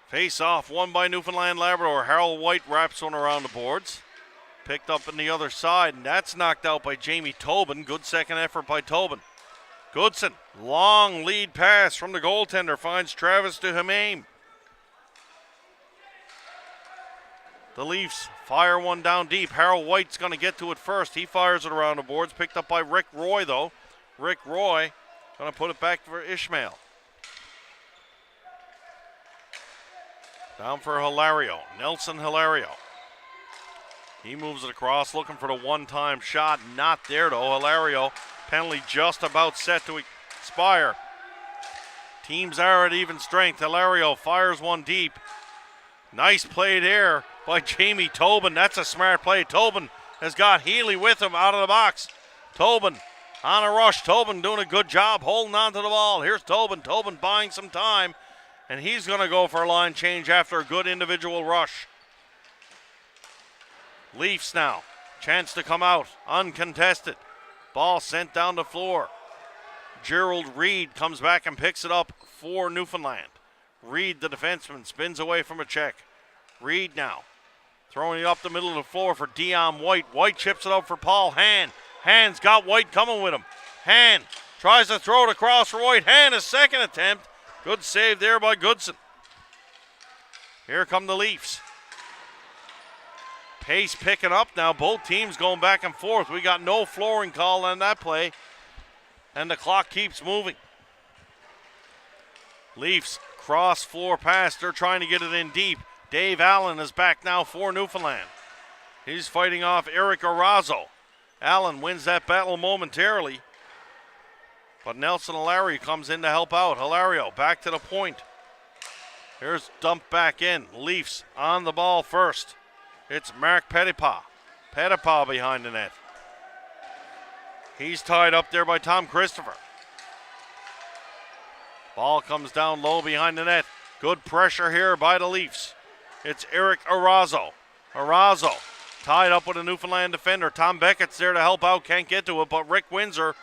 Face off, won by Newfoundland Labrador. Harold White wraps one around the boards. Picked up on the other side, and that's knocked out by Jamie Tobin. Good second effort by Tobin. Goodson, long lead pass from the goaltender, finds Travis Duhamel. The Leafs fire one down deep. Harold White's going to get to it first. He fires it around the boards. Picked up by Rick Roy, though. Rick Roy going to put it back for Ishmael. Down for Hilario. Nelson Hilario. He moves it across, looking for the one-time shot. Not there, though. Hilario, penalty just about set to expire. Teams are at even strength. Hilario fires one deep. Nice play there by Jamie Tobin. That's a smart play. Tobin has got Healy with him out of the box. Tobin on a rush. Tobin doing a good job holding on to the ball. Here's Tobin. Tobin buying some time. And he's going to go for a line change after a good individual rush. Leafs now. Chance to come out. Uncontested. Ball sent down the floor. Gerald Reed comes back and picks it up for Newfoundland. Reed, the defenseman, spins away from a check. Reed now. Throwing it up the middle of the floor for Dion White. White chips it up for Paul Hand. Hand's got White coming with him. Hand tries to throw it across for White. Hand, a second attempt. Good save there by Goodson. Here come the Leafs. Pace picking up now. Both teams going back and forth. We got no flooring call on that play. And the clock keeps moving. Leafs cross floor pass. They're trying to get it in deep. Dave Allen is back now for Newfoundland. He's fighting off Eric Arazo. Allen wins that battle momentarily. But Nelson Hilario comes in to help out. Hilario back to the point. Here's dumped back in. Leafs on the ball first. It's Mark Pettipas. Pettipas behind the net. He's tied up there by Tom Christopher. Ball comes down low behind the net. Good pressure here by the Leafs. It's Eric Arazo. Arazo tied up with a Newfoundland defender. Tom Beckett's there to help out. Can't get to it, but Rick Windsor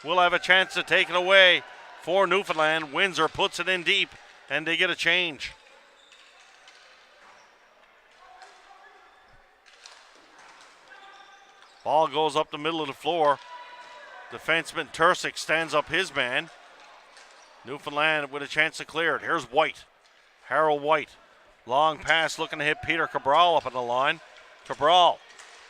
will have a chance to take it away for Newfoundland. Windsor puts it in deep, and they get a change. Ball goes up the middle of the floor. Defenseman Tursic stands up his man. Newfoundland with a chance to clear it. Here's White. Harold White. Long pass looking to hit Peter Cabral up on the line. Cabral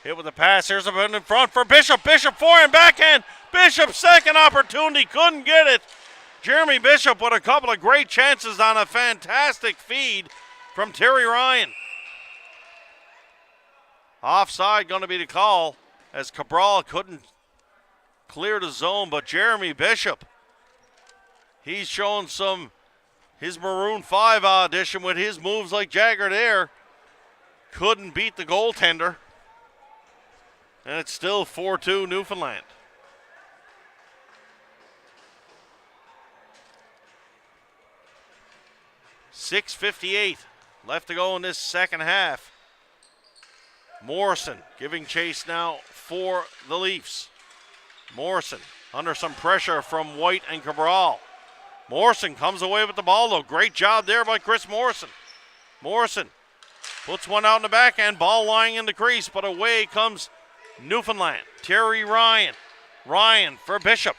hit with the pass. Here's a bit in front for Bishop. Bishop forehand, backhand. Bishop's second opportunity. Couldn't get it. Jeremy Bishop with a couple of great chances on a fantastic feed from Terry Ryan. Offside going to be the call as Cabral couldn't clear the zone, but Jeremy Bishop, he's shown his Maroon 5 audition with his moves like Jagger there. Couldn't beat the goaltender. And it's still 4-2 Newfoundland. .6:58 left to go in this second half. Morrison giving chase now for the Leafs. Morrison under some pressure from White and Cabral. Morrison comes away with the ball, though. Great job there by Chris Morrison. Morrison puts one out in the backhand, ball lying in the crease, but away comes Newfoundland. Terry Ryan. Ryan for Bishop.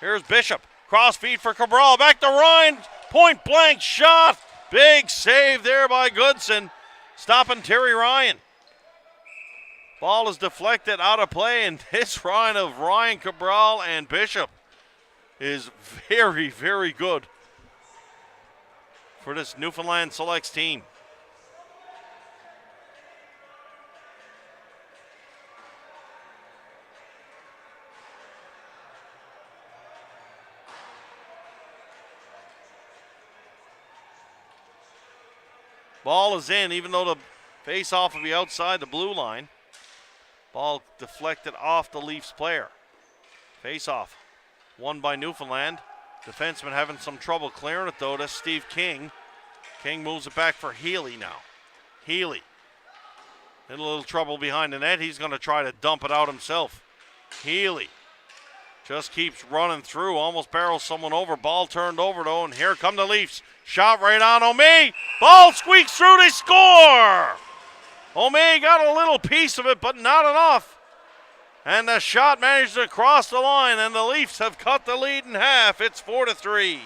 Here's Bishop. Cross feed for Cabral. Back to Ryan. Point blank shot. Big save there by Goodson, stopping Terry Ryan. Ball is deflected out of play, and this run of Ryan Cabral and Bishop is very, very good for this Newfoundland Selects team. Ball is in, even though the face-off will be outside the blue line. Ball deflected off the Leafs player. Face-off won by Newfoundland. Defenseman having some trouble clearing it, though. That's Steve King. King moves it back for Healy now. Healy in a little trouble behind the net. He's going to try to dump it out himself. Healy just keeps running through, almost barrels someone over. Ball turned over, though, and here come the Leafs. Shot right on O'Mee. Ball squeaks through, they score! O'May got a little piece of it, but not enough. And the shot managed to cross the line, and the Leafs have cut the lead in half. It's 4-3.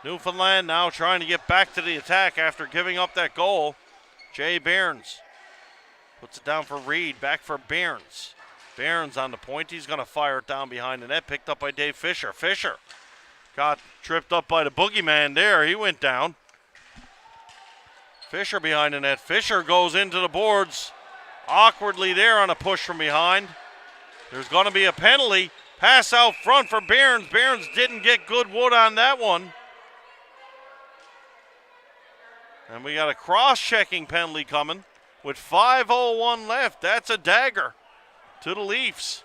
Newfoundland now trying to get back to the attack after giving up that goal. Jay Behrens puts it down for Reed, back for Behrens. Behrens on the point, he's going to fire it down behind the net, picked up by Dave Fisher. Fisher got tripped up by the boogeyman there, he went down. Fisher behind the net, Fisher goes into the boards, awkwardly there on a push from behind. There's going to be a penalty, pass out front for Behrens. Behrens didn't get good wood on that one. And we got a cross-checking penalty coming with 5:01 left. That's a dagger to the Leafs.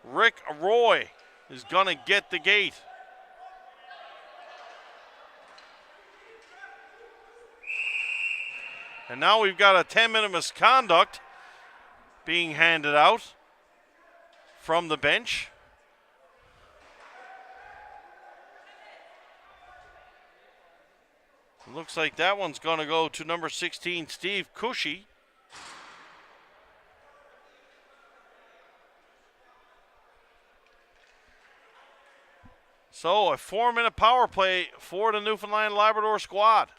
Rick Roy is going to get the gate. And now we've got a 10-minute misconduct being handed out from the bench. Looks like that one's going to go to number 16, Steve Cushy. So a 4-minute power play for the Newfoundland Labrador squad.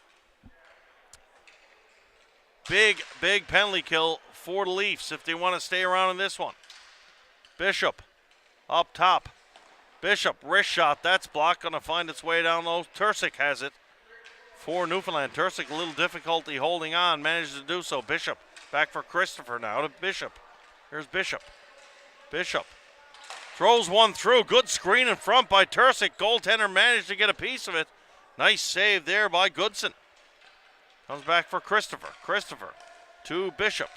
Big penalty kill for the Leafs if they want to stay around in this one. Bishop up top. Bishop, wrist shot, that's blocked, going to find its way down low. Tursick has it. For Newfoundland, Tursick a little difficulty holding on, manages to do so. Bishop back for Christopher now to Bishop. Here's Bishop. Bishop throws one through. Good screen in front by Tursick. Goaltender managed to get a piece of it. Nice save there by Goodson. Comes back for Christopher. Christopher to Bishop.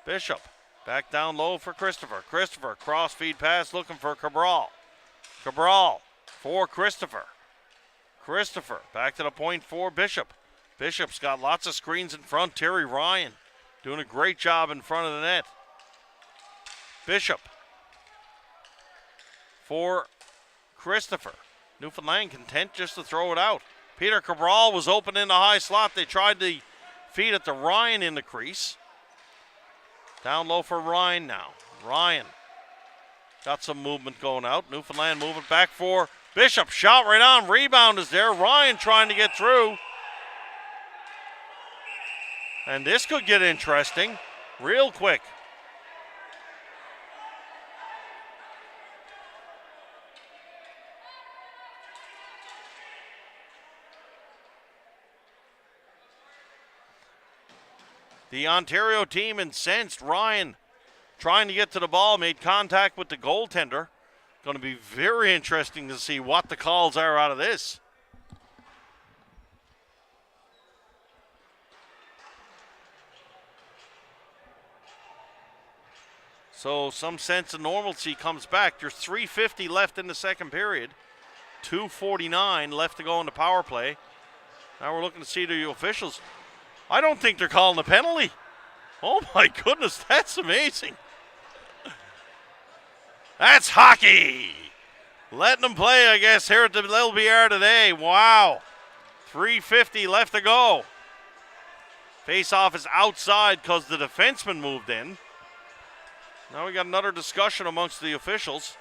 Bishop back down low for Christopher. Christopher cross feed pass looking for Cabral. Cabral for Christopher. Christopher back to the point for Bishop. Bishop's got lots of screens in front. Terry Ryan doing a great job in front of the net. Bishop for Christopher. Newfoundland content just to throw it out. Peter Cabral was open in the high slot. They tried to feed it to Ryan in the crease. Down low for Ryan now. Ryan got some movement going out. Newfoundland moving back for Bishop. Shot right on. Rebound is there. Ryan trying to get through. And this could get interesting real quick. The Ontario team incensed. Ryan trying to get to the ball, made contact with the goaltender. Going to be very interesting to see what the calls are out of this. So some sense of normalcy comes back. There's 3:50 left in the second period. 2:49 left to go in the power play. Now we're looking to see the officials. I don't think they're calling a penalty. Oh my goodness, that's amazing. That's hockey. Letting them play, I guess, here at the LBR today. Wow. 3:50 left to go. Face-off is outside because the defenseman moved in. Now we got another discussion amongst the officials.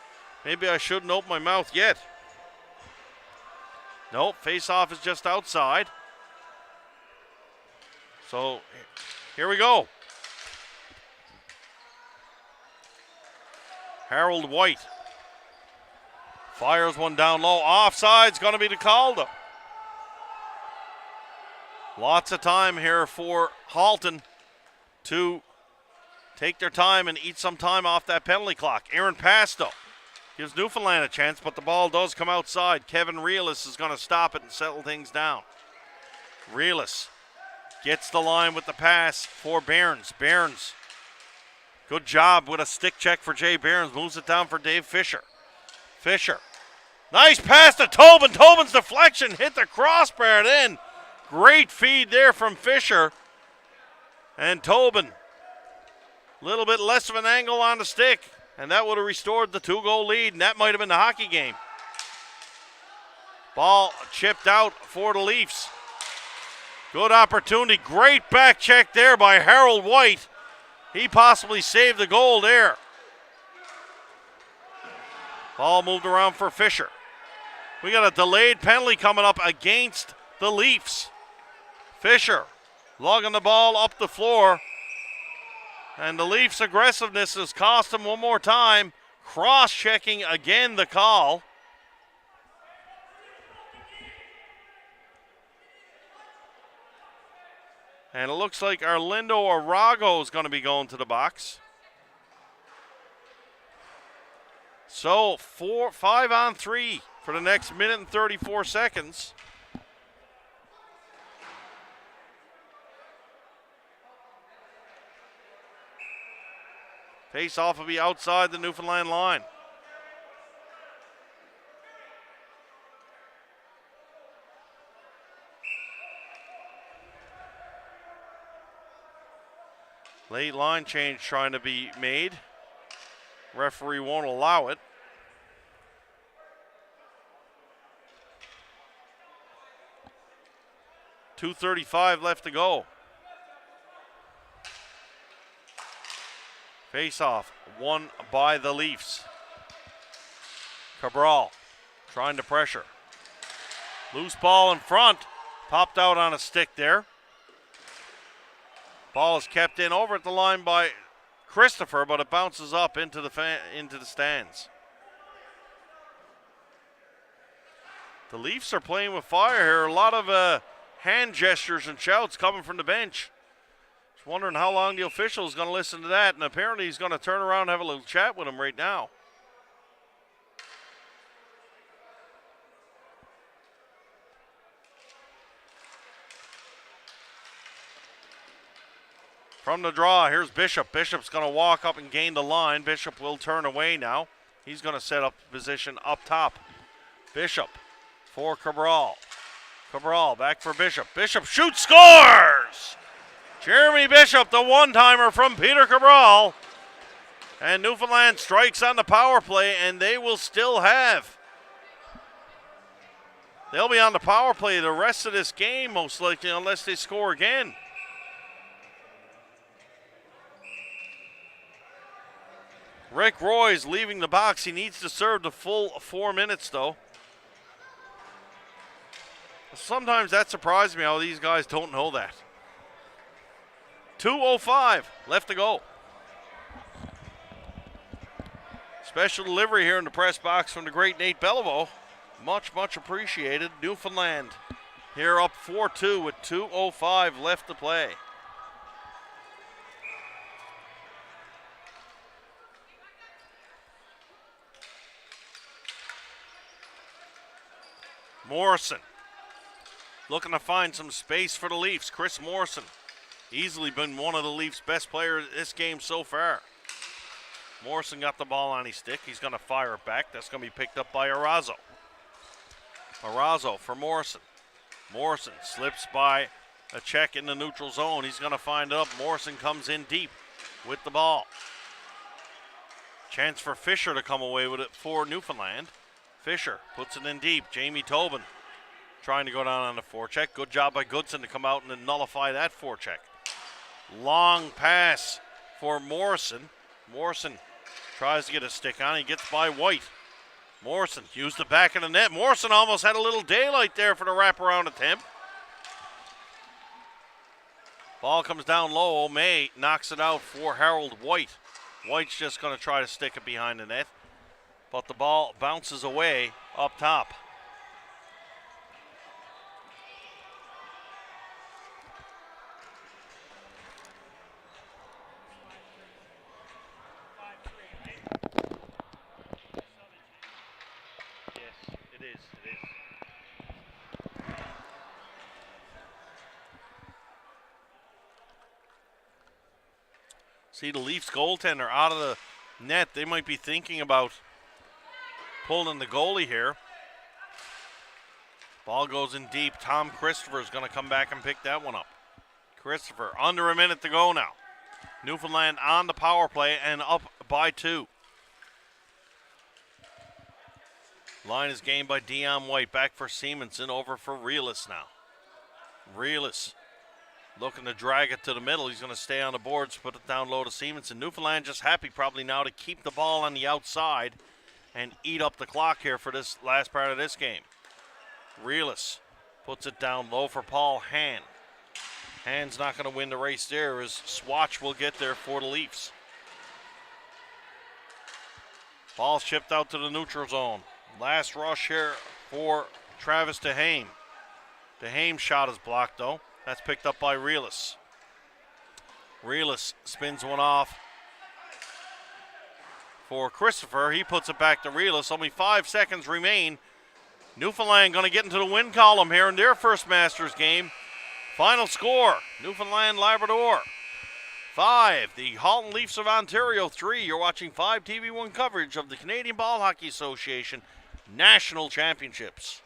Maybe I shouldn't open my mouth yet. Nope, face-off is just outside. So here we go. Harold White fires one down low. Offside's going to be the call, though. Lots of time here for Halton to take their time and eat some time off that penalty clock. Aaron Pasto gives Newfoundland a chance, but the ball does come outside. Kevin Reelis is going to stop it and settle things down. Reelis gets the line with the pass for Behrens. Behrens, good job with a stick check for Jay Behrens. Moves it down for Dave Fisher. Fisher, nice pass to Tobin. Tobin's deflection hit the crossbar then. Great feed there from Fisher. And Tobin, a little bit less of an angle on the stick, and that would have restored the 2-goal lead, and that might have been the hockey game. Ball chipped out for the Leafs. Good opportunity. Great back check there by Harold White. He possibly saved the goal there. Ball moved around for Fisher. We got a delayed penalty coming up against the Leafs. Fisher lugging the ball up the floor. And the Leafs' aggressiveness has cost him one more time. Cross-checking again the call. And it looks like Arlindo Arago is going to be going to the box. So 5-on-3 for the next minute and 34 seconds. Face-off will be outside the Newfoundland line. Late line change trying to be made. Referee won't allow it. .235 left to go. Face-off, won by the Leafs. Cabral trying to pressure. Loose ball in front. Popped out on a stick there. Ball is kept in over at the line by Christopher, but it bounces up into the stands. The Leafs are playing with fire here. A lot of hand gestures and shouts coming from the bench. Just wondering how long the official is going to listen to that, and apparently he's going to turn around and have a little chat with him right now. From the draw, here's Bishop. Bishop's going to walk up and gain the line. Bishop will turn away now. He's going to set up position up top. Bishop for Cabral. Cabral back for Bishop. Bishop shoots, scores! Jeremy Bishop, the one-timer from Peter Cabral. And Newfoundland strikes on the power play, and they will still have. They'll be on the power play the rest of this game, most likely, unless they score again. Rick Roy's leaving the box. He needs to serve the full 4 minutes, though. Sometimes that surprises me how these guys don't know that. 2:05 left to go. Special delivery here in the press box from the great Nate Beliveau. Much, much appreciated. Newfoundland here up 4-2 with 2:05 left to play. Morrison looking to find some space for the Leafs. Chris Morrison, easily been one of the Leafs' best players this game so far. Morrison got the ball on his stick. He's going to fire it back. That's going to be picked up by Arazo. Arazo for Morrison. Morrison slips by a check in the neutral zone. He's going to find it up. Morrison comes in deep with the ball. Chance for Fisher to come away with it for Newfoundland. Fisher puts it in deep. Jamie Tobin trying to go down on the forecheck. Good job by Goodson to come out and nullify that forecheck. Long pass for Morrison. Morrison tries to get a stick on. He gets by White. Morrison used the back of the net. Morrison almost had a little daylight there for the wraparound attempt. Ball comes down low. May knocks it out for Harold White. White's just going to try to stick it behind the net, but the ball bounces away up top. Yes, it is. It is. See the Leafs goaltender out of the net. They might be thinking about pulling the goalie here. Ball goes in deep. Tom Christopher is going to come back and pick that one up. Christopher, under a minute to go now. Newfoundland on the power play and up by 2. Line is gained by Dion White. Back for Simonson. Over for Realis now. Realis looking to drag it to the middle. He's going to stay on the boards, put it down low to Simonson. Newfoundland just happy probably now to keep the ball on the outside and eat up the clock here for this last part of this game. Realis puts it down low for Paul Hand. Hand's not going to win the race there as Swatch will get there for the Leafs. Ball's chipped out to the neutral zone. Last rush here for Travis DeHame. DeHame's shot is blocked though. That's picked up by Realis. Realis spins one off for Christopher. He puts it back to Realis. Only 5 seconds remain. Newfoundland going to get into the win column here in their first Masters game. Final score, Newfoundland-Labrador 5. The Halton Leafs of Ontario 3. You're watching 5 TV1 coverage of the Canadian Ball Hockey Association National Championships.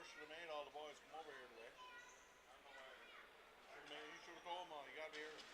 Should have made all the boys come over here today. You should have told them all. You got to be here.